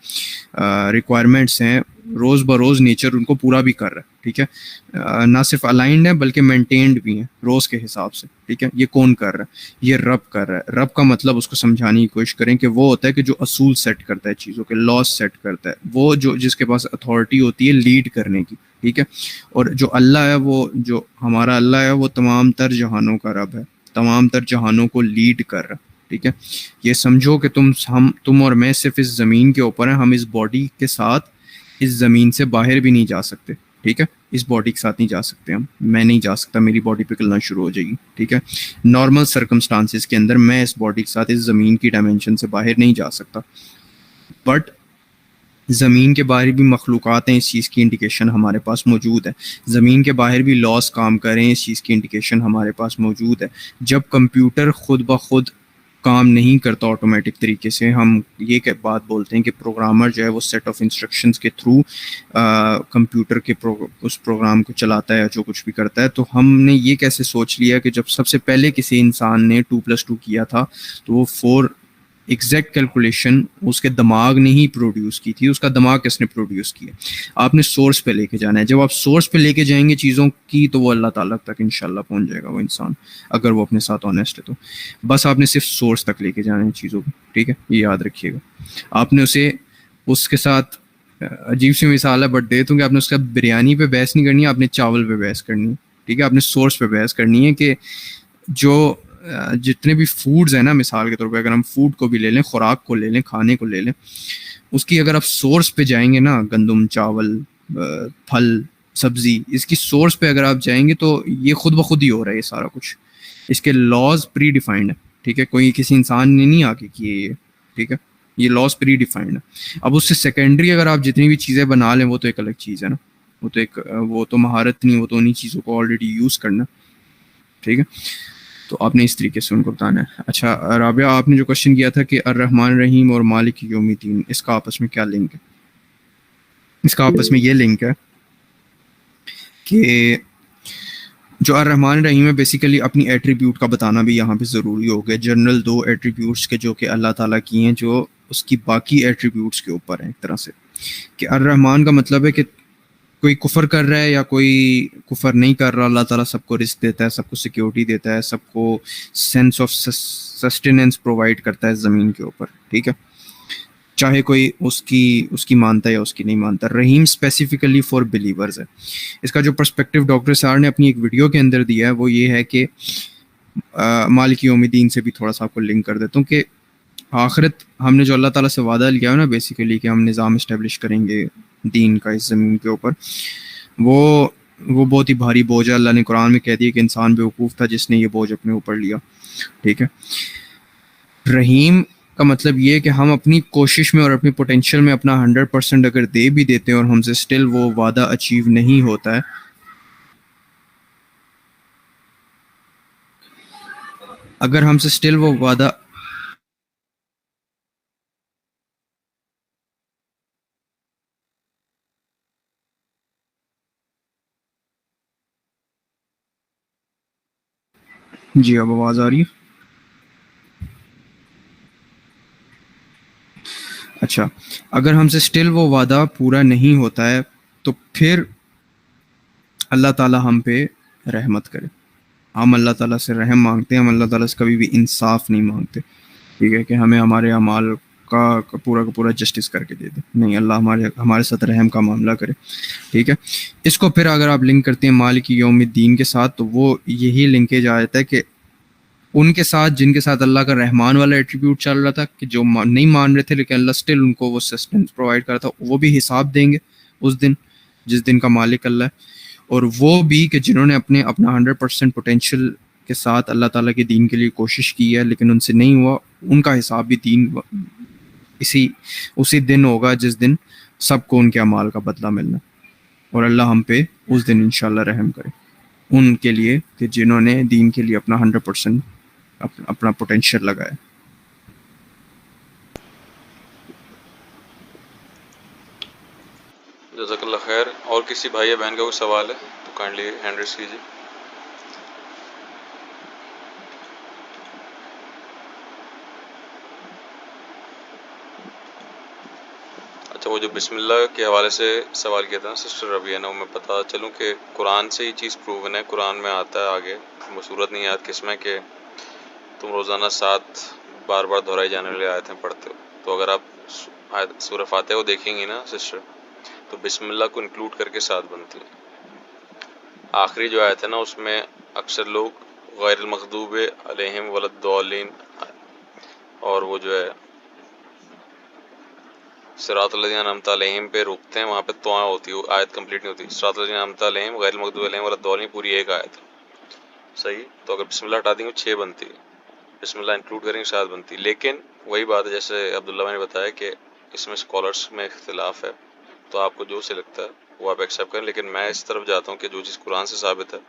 ریکوائرمنٹس ہیں روز بروز نیچر ان کو پورا بھی کر رہا ہے. ٹھیک ہے، نہ صرف الائنڈ ہے بلکہ مینٹینڈ بھی ہیں روز کے حساب سے. ٹھیک ہے، یہ کون کر رہا ہے؟ یہ رب کر رہا ہے. رب کا مطلب اس کو سمجھانے کی کوشش کریں کہ وہ ہوتا ہے کہ جو اصول سیٹ کرتا ہے چیزوں کے، لاز سیٹ کرتا ہے، وہ جو جس کے پاس اتھارٹی ہوتی ہے لیڈ کرنے کی. ٹھیک ہے، اور جو اللہ ہے، وہ جو ہمارا اللہ ہے، وہ تمام تر جہانوں کا رب ہے، تمام تر جہانوں کو لیڈ کر رہا ہے. ٹھیک ہے، یہ سمجھو کہ تم اور میں صرف اس زمین کے اوپر ہیں، ہم اس باڈی کے ساتھ اس زمین سے باہر بھی نہیں جا سکتے. ٹھیک ہے، اس باڈی کے ساتھ نہیں جا سکتے ہم. میں نہیں جا سکتا، میری باڈی پگھلنا شروع ہو جائے گی. ٹھیک ہے، نارمل سرکمسٹانسز کے اندر میں اس باڈی کے ساتھ اس زمین کی ڈائمینشن سے باہر نہیں جا سکتا. بٹ زمین کے باہر بھی مخلوقات ہیں، اس چیز کی انڈیکیشن ہمارے پاس موجود ہے. زمین کے باہر بھی لاس کام کریں، اس چیز کی انڈیکیشن ہمارے پاس موجود ہے. جب کمپیوٹر خود بخود کام نہیں کرتا آٹومیٹک طریقے سے، ہم یہ بات بولتے ہیں کہ پروگرامر جو ہے وہ سیٹ آف انسٹرکشنز کے تھرو کمپیوٹر کے اس پروگرام کو چلاتا ہے یا جو کچھ بھی کرتا ہے. تو ہم نے یہ کیسے سوچ لیا کہ جب سب سے پہلے کسی انسان نے 2+2 کیا تھا تو وہ 4 ایگزیکٹ کیلکولیشن اس کے دماغ نے ہی پروڈیوس کی تھی. اس کا دماغ کس نے پروڈیوس کیا؟ آپ نے سورس پہ لے کے جانا ہے. جب آپ سورس پہ لے کے جائیں گے چیزوں کی تو وہ اللہ تعالیٰ تک انشاءاللہ پہنچ جائے گا وہ انسان، اگر وہ اپنے ساتھ آنیسٹ ہے. تو بس آپ نے صرف سورس تک لے کے جانا ہے چیزوں کو. ٹھیک ہے، یہ یاد رکھیے گا. آپ نے اسے اس کے ساتھ عجیب سی مثال ہے بٹ دے دوں کہ آپ نے اس کا بریانی پہ بحث نہیں کرنی ہے، آپ نے چاول پہ بحث کرنی ہے. ٹھیک ہے، آپ نے سورس پہ بحث کرنی ہے کہ جو جتنے بھی فوڈز ہیں نا، مثال کے طور پہ اگر ہم فوڈ کو بھی لے لیں، خوراک کو لے لیں، کھانے کو لے لیں، اس کی اگر آپ سورس پہ جائیں گے نا، گندم، چاول، پھل، سبزی، اس کی سورس پہ اگر آپ جائیں گے تو یہ خود بخود ہی ہو رہا ہے. یہ سارا کچھ اس کے لاز پری ڈیفائنڈ ہے. ٹھیک ہے، کوئی کسی انسان نے نہیں آ کے کیے یہ. ٹھیک ہے، یہ لاز پری ڈیفائنڈ ہے. اب اس سے سیکنڈری اگر آپ جتنی بھی چیزیں بنا لیں وہ تو ایک الگ چیز ہے نا، وہ تو مہارت نہیں، وہ تو انہیں چیزوں کو آلریڈی یوز کرنا. ٹھیک ہے، تو آپ نے اس طریقے سے ان کو بتانا ہے. اچھا رابعہ، آپ نے جو کوشچن کیا تھا کہ الرحمن الرحیم اور مالک یوم الدین، اس کا آپس میں کیا لنک ہے؟ اس کا آپس میں یہ لنک ہے کہ جو الرحمن الرحیم ہے بیسیکلی اپنی ایٹریبیوٹ کا بتانا بھی یہاں پہ ضروری ہو گیا. جنرل 2 ایٹریبیوٹس کے جو کہ اللہ تعالیٰ کی ہیں، جو اس کی باقی ایٹریبیوٹس کے اوپر ہیں. ایک طرح سے کہ الرحمن کا مطلب ہے کہ کوئی کفر کر رہا ہے یا کوئی کفر نہیں کر رہا، اللہ تعالیٰ سب کو رزق دیتا ہے، سب کو سیکیورٹی دیتا ہے، سب کو سینس آف سسٹیننس پرووائڈ کرتا ہے زمین کے اوپر. ٹھیک ہے، چاہے کوئی اس کی مانتا ہے یا اس کی نہیں مانتا. رحیم اسپیسیفکلی فار بلیورز ہے. اس کا جو پرسپیکٹو ڈاکٹر سار نے اپنی ایک ویڈیو کے اندر دیا ہے وہ یہ ہے کہ مالک یوم الدین سے بھی تھوڑا سا آپ کو لنک کر دیتا ہوں کہ آخرت ہم نے جو اللہ تعالیٰ سے وعدہ لیا ہے نا بیسیکلی کہ ہم نظام اسٹیبلش کریں گے دین کا اس زمین کے اوپر, وہ بہت ہی بھاری بوجھ ہے. اللہ نے قرآن میں کہہ دیا کہ انسان بیوقوف تھا جس نے یہ بوجھ اپنے اوپر لیا. ٹھیک ہے. رحیم کا مطلب یہ ہے کہ ہم اپنی کوشش میں اور اپنی پوٹینشیل میں اپنا 100% اگر دے بھی دیتے ہیں اور ہم سے سٹل وہ وعدہ اچیو نہیں ہوتا ہے, اگر ہم سے سٹل وہ وعدہ جی اب آواز آ رہی ہے؟ اچھا, اگر ہم سے سٹل وہ وعدہ پورا نہیں ہوتا ہے تو پھر اللہ تعالیٰ ہم پہ رحمت کرے. ہم اللہ تعالیٰ سے رحم مانگتے ہیں, ہم اللہ تعالیٰ سے کبھی بھی انصاف نہیں مانگتے. ٹھیک ہے, کہ ہمیں ہمارے اعمال کا پورا جسٹس کر کے دے دے. نہیں, اللہ ہمارے ساتھ رحم کا معاملہ کرے. ٹھیک ہے. اس کو پھر اگر آپ لنک کرتے ہیں مالک یوم الدین کے ساتھ تو وہ یہی لنکیج آ جاتا ہے کہ ان کے ساتھ جن کے ساتھ اللہ کا رحمان والا ایٹریبیوٹ چل رہا تھا کہ جو نہیں مان رہے تھے لیکن اللہ سٹل ان کو وہ سسٹنس پرووائڈ کرا تھا, وہ بھی حساب دیں گے اس دن جس دن کا مالک اللہ ہے. اور وہ بھی کہ جنہوں نے اپنا 100% پوٹینشیل کے ساتھ اللہ تعالیٰ کے دین کے لیے کوشش کی ہے لیکن ان سے نہیں ہوا, ان کا حساب بھی اسی دن ہوگا جس دن سب کو ان کے اعمال کا بدلہ ملنا. اور اللہ ہم پہ اس دن انشاءاللہ رحم کرے ان کے لیے کہ جنہوں نے دین کے لیے اپنا 100% اپنا پوٹینشیل لگایا. جزاک اللہ خیر. اور کسی بھائی یا بہن کا کوئی سوال ہے تو کائنڈلی ہینڈ ریز کیجیے. اچھا, وہ جو بسم اللہ کے حوالے سے سوال کیا تھا نا سسٹر ربیہ نے, وہ میں پتہ چلوں کہ قرآن سے یہ چیز پروون ہے. قرآن میں آتا ہے آگے, وہ صورت نہیں یاد کس میں, کہ تم روزانہ 7 بار دہرائی جانے والی آیتیں پڑھتے ہو. تو اگر آپ سورہ فاتحہ کو دیکھیں گی نا سسٹر, تو بسم اللہ کو انکلوڈ کر کے 7 بنتی ہے. آخری جو آیت ہے نا اس میں اکثر لوگ غیر المغضوب علیہم ولا الضالین اور وہ جو ہے صراط الذین انعمت علیہم پہ رکتے ہیں, وہاں پہ توعا ہوتی ہے, آیت کمپلیٹ نہیں ہوتی. صراط الذین انعمت علیہم غیر المغضوب علیہم ولا الضالین پوری ایک آیت ہے. صحیح. تو اگر بسم اللہ ہٹا دیں گے 6 بنتی ہے, بسم اللہ انکلوڈ کریں گے 7 بنتی. لیکن وہی بات ہے جیسے عبداللہ بھائی نے بتایا کہ اس میں اسکالرس میں اختلاف ہے, تو آپ کو جو سے لگتا ہے وہ آپ ایکسیپٹ کریں. لیکن میں اس طرف جاتا ہوں کہ جو چیز قرآن سے ثابت ہے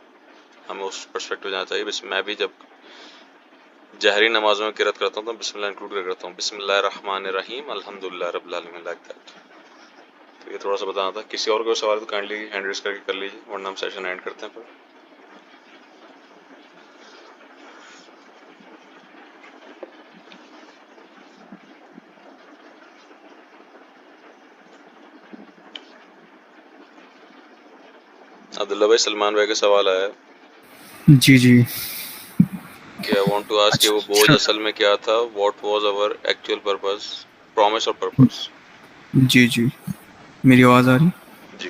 ہمیں اس پرسپیکٹو جانا چاہیے. بس میں بھی جب جہری نمازوں میں قرات کرتا ہوں تو بسم اللہ انکلوڈ کرتا ہوں, بسم اللہ الرحمن الرحیم الحمدللہ رب العالمین, لائک دیٹ. تو یہ تھوڑا سا بتانا تھا. کسی اور کو سوال تو کائنڈلی ہینڈ ریز کر کے کر لیجیے, ورنہ ہم سیشن اینڈ کرتے ہیں. پھر عبداللہ بھائی سلمان بھائی کا سوال آیا ہے جی کہ I want to ask کہ وہ بوجھ اصل میں کیا تھا, what was our actual purpose, promise اور purpose. جی میری آواز آ رہی؟ جی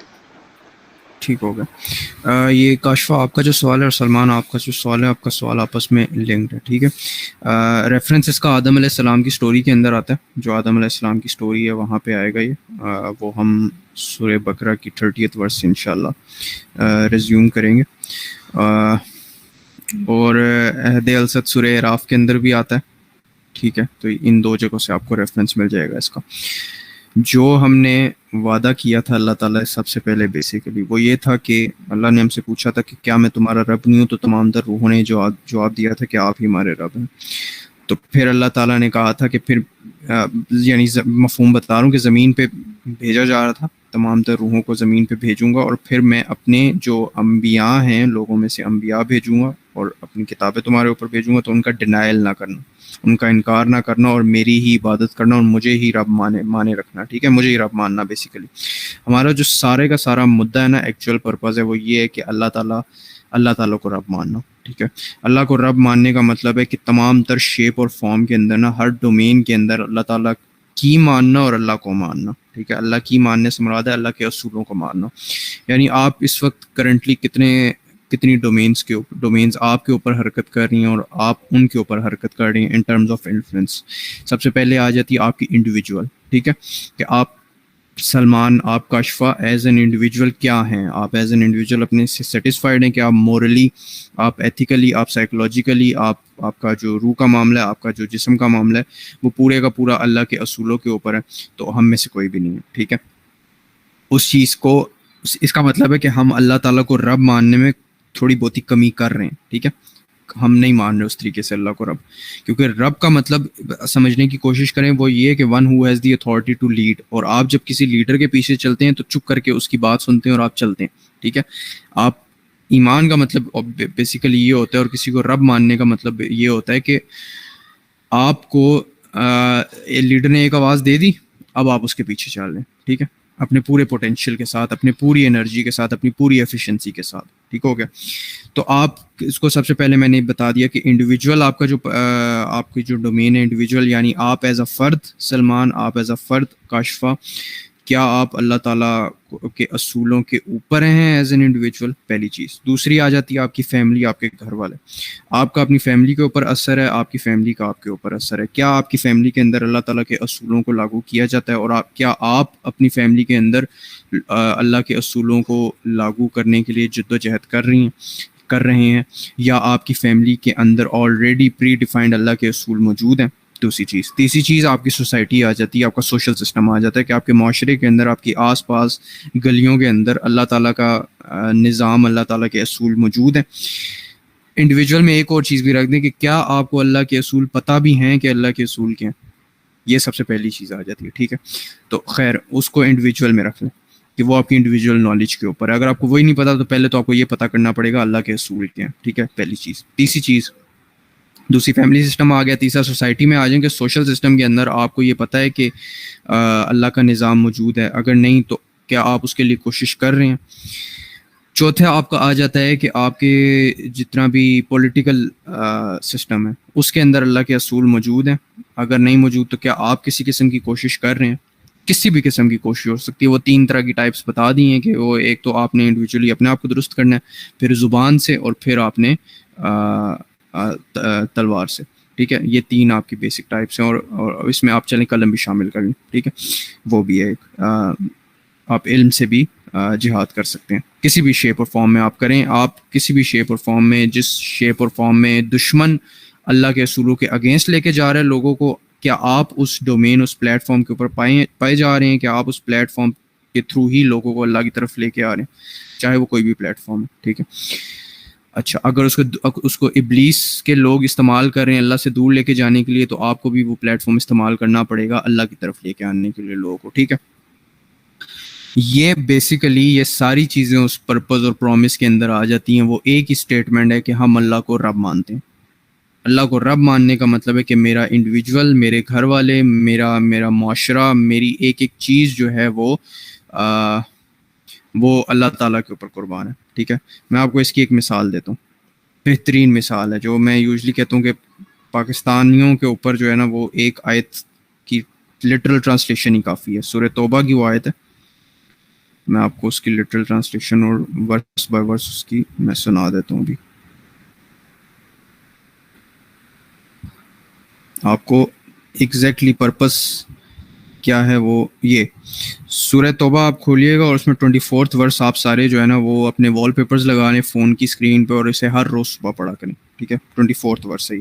ٹھیک ہو گیا. یہ کاشفہ آپ کا جو سوال ہے اور سلمان آپ کا جو سوال ہے, آپ کا سوال آپس میں لنکڈ ہے. ٹھیک ہے. ریفرنس اس کا آدم علیہ السلام کی سٹوری کے اندر آتا ہے. جو آدم علیہ السلام کی سٹوری ہے وہاں پہ آئے گا یہ. وہ ہم سورہ بقرہ کی 30th ورس سے انشاءاللہ ریزیوم کریں گے. اور عہد الصد سورہ اعراف کے اندر بھی آتا ہے. ٹھیک ہے. تو ان 2 جگہوں سے آپ کو ریفرنس مل جائے گا اس کا. جو ہم نے وعدہ کیا تھا اللہ تعالیٰ سب سے پہلے بیسیکلی وہ یہ تھا کہ اللہ نے ہم سے پوچھا تھا کہ کیا میں تمہارا رب نہیں ہوں, تو تمام در روحوں نے جواب دیا تھا کہ آپ ہی ہمارے رب ہیں. تو پھر اللہ تعالیٰ نے کہا تھا کہ پھر یعنی مفہوم بتا رہا ہوں کہ زمین پہ بھیجا جا رہا تھا, تمام تر روحوں کو زمین پہ بھیجوں گا, اور پھر میں اپنے جو انبیاء ہیں لوگوں میں سے انبیاء بھیجوں گا اور اپنی کتابیں تمہارے اوپر بھیجوں گا. تو ان کا ڈینائل نہ کرنا, ان کا انکار نہ کرنا, اور میری ہی عبادت کرنا, اور مجھے ہی رب مانے رکھنا. ٹھیک ہے. مجھے ہی رب ماننا. بیسیکلی ہمارا جو سارے کا سارا مدعا ہے نا, ایکچوئل پرپز ہے وہ یہ ہے کہ اللہ تعالیٰ کو رب ماننا. ٹھیک ہے. اللہ کو رب ماننے کا مطلب ہے کہ تمام تر شیپ اور فارم کے اندر نا, ہر ڈومین کے اندر اللہ تعالیٰ کی ماننا اور اللہ کو ماننا. ٹھیک ہے, اللہ کی ماننے سے مراد ہے اللہ کے اصولوں کو ماننا. یعنی آپ اس وقت کرنٹلی کتنی ڈومینز آپ کے اوپر حرکت کر رہی ہیں اور آپ ان کے اوپر حرکت کر رہی ہیں ان ٹرمز آف انفلوئنس. سب سے پہلے آ جاتی ہے آپ کی انڈیویجول. ٹھیک ہے, کہ آپ سلمان, آپ کاشفہ ایز این انڈیویجول کیا ہیں. آپ ایز این انڈیویجول اپنے سے سیٹسفائڈ ہیں کہ آپ مورلی, آپ ایتھیکلی, آپ سائیکولوجیکلی, آپ کا جو روح کا معاملہ ہے, آپ کا جو جسم کا معاملہ ہے, وہ پورے کا پورا اللہ کے اصولوں کے اوپر ہے. تو ہم میں سے کوئی بھی نہیں ہے. ٹھیک ہے, اس چیز کو, اس کا مطلب ہے کہ ہم اللہ تعالیٰ کو رب ماننے میں تھوڑی بہت ہی کمی کر رہے ہیں. ٹھیک ہے, ہم نہیں مان رہے اس طریقے سے اللہ کو رب, کیونکہ رب کا مطلب سمجھنے کی کوشش کریں وہ یہ ہے کہ one who has the authority to lead. اور آپ جب کسی لیڈر کے پیچھے چلتے ہیں تو چپ کر کے اس کی بات سنتے ہیں اور آپ چلتے ہیں. ٹھیک ہے, آپ ایمان کا مطلب بیسیکلی یہ ہوتا ہے, اور کسی کو رب ماننے کا مطلب یہ ہوتا ہے کہ آپ کو لیڈر نے ایک آواز دے دی, اب آپ اس کے پیچھے چل رہے ہیں. ٹھیک ہے, اپنے پورے پوٹینشیل کے ساتھ, اپنے پوری انرجی کے ساتھ, اپنی پوری ایفیشنسی کے ساتھ. ٹھیک ہو گیا. تو آپ اس کو سب سے پہلے میں نے بتا دیا کہ انڈیویجول آپ کا جو آپ کی جو ڈومین ہے انڈیویجول, یعنی آپ ایز اے فرد سلمان, آپ ایز اے فرد کاشفہ, کیا آپ اللہ تعالیٰ کے اصولوں کے اوپر ہیں ایز این انڈیویجول. پہلی چیز. دوسری آ جاتی ہے آپ کی فیملی, آپ کے گھر والے. آپ کا اپنی فیملی کے اوپر اثر ہے, آپ کی فیملی کا آپ کے اوپر اثر ہے. کیا آپ کی فیملی کے اندر اللہ تعالیٰ کے اصولوں کو لاگو کیا جاتا ہے, اور کیا آپ اپنی فیملی کے اندر اللہ کے اصولوں کو لاگو کرنے کے لیے جد و جہد کر رہے ہیں, یا آپ کی فیملی کے اندر آلریڈی پری ڈیفائنڈ اللہ کے اصول موجود ہیں. دوسری چیز. تیسری چیز آپ کی سوسائٹی آ جاتی ہے, آپ کا سوشل سسٹم آ جاتا ہے, کہ آپ کے معاشرے کے اندر, آپ کی آس پاس گلیوں کے اندر اللہ تعالیٰ کا نظام, اللہ تعالیٰ کے اصول موجود ہیں. انڈیویجول میں ایک اور چیز بھی رکھ دیں کہ کیا آپ کو اللہ کے اصول پتہ بھی ہیں کہ اللہ کے اصول کیا ہیں. یہ سب سے پہلی چیز آ جاتی ہے. ٹھیک ہے, تو خیر اس کو انڈیویجول میں رکھ لیں کہ وہ آپ کی انڈیویجول نالج کے اوپر ہے. اگر آپ کو وہی نہیں پتا تو پہلے تو آپ کو یہ پتہ کرنا پڑے گا اللہ کے اصول کیا ہیں. ٹھیک ہے, پہلی چیز. تیسری چیز, دوسری فیملی سسٹم آ گیا. تیسرا سوسائٹی میں آ جائیں کہ سوشل سسٹم کے اندر آپ کو یہ پتہ ہے کہ اللہ کا نظام موجود ہے, اگر نہیں تو کیا آپ اس کے لیے کوشش کر رہے ہیں. چوتھا آپ کا آ جاتا ہے کہ آپ کے جتنا بھی پولیٹیکل سسٹم ہے اس کے اندر اللہ کے اصول موجود ہیں, اگر نہیں موجود تو کیا آپ کسی قسم کی کوشش کر رہے ہیں. کسی بھی قسم کی کوشش ہو سکتی ہے. وہ 3 طرح کی ٹائپس بتا دی ہیں کہ وہ ایک تو آپ نے انڈیویجولی اپنے آپ کو درست کرنا ہے, پھر زبان سے, اور پھر آپ نے تلوار سے. ٹھیک ہے, یہ 3 آپ کی بیسک ٹائپس ہیں, اور اس میں آپ چلیں قلم بھی شامل کر لیں. ٹھیک ہے, وہ بھی ہے ایک. آپ علم سے بھی جہاد کر سکتے ہیں, کسی بھی شیپ اور فارم میں آپ کریں. آپ کسی بھی شیپ اور فارم میں, جس شیپ اور فارم میں دشمن اللہ کے اصولوں کے اگینسٹ لے کے جا رہے ہیں لوگوں کو, کیا آپ اس ڈومین, اس پلیٹ فارم کے اوپر پائے جا رہے ہیں, کہ آپ اس پلیٹ فارم کے تھرو ہی لوگوں کو اللہ کی طرف لے کے آ رہے ہیں, چاہے وہ کوئی بھی پلیٹ فارم ہے. ٹھیک ہے, اچھا, اگر اس کو ابلیس کے لوگ استعمال کر رہے ہیں اللہ سے دور لے کے جانے کے لیے, تو آپ کو بھی وہ پلیٹ فارم استعمال کرنا پڑے گا اللہ کی طرف لے کے آنے کے لیے لوگوں کو. ٹھیک ہے, یہ بیسیکلی یہ ساری چیزیں اس پرپز اور پرومس کے اندر آ جاتی ہیں. وہ ایک ہی اسٹیٹمنٹ ہے کہ ہم اللہ کو رب مانتے ہیں. اللہ کو رب ماننے کا مطلب ہے کہ میرا انڈیویجول, میرے گھر والے, میرا معاشرہ, میری ایک ایک چیز جو ہے وہ اللہ تعالیٰ کے اوپر قربان ہے. ٹھیک ہے, میں آپ کو اس کی ایک مثال دیتا ہوں. بہترین مثال ہے جو میں یوزلی کہتا ہوں کہ پاکستانیوں کے اوپر جو ہے نا, وہ ایک آیت کی لٹرل ٹرانسلیشن ہی کافی ہے. سورہ توبہ کی وہ آیت ہے, میں آپ کو اس کی لٹرل ٹرانسلیشن اور ورس بائی ورس اس کی میں سنا دیتا ہوں. ابھی آپ کو ایگزیکٹلی پرپس کیا ہے وہ یہ سورہ توبہ آپ کھولیے گا, اور اس میں 24 ورس آپ سارے جو ہے نا وہ اپنے وال پیپرز لگا لیں فون کی اسکرین پہ, اور اسے ہر روز صبح پڑھا کریں. ٹھیک ہے, 24 ورس ہے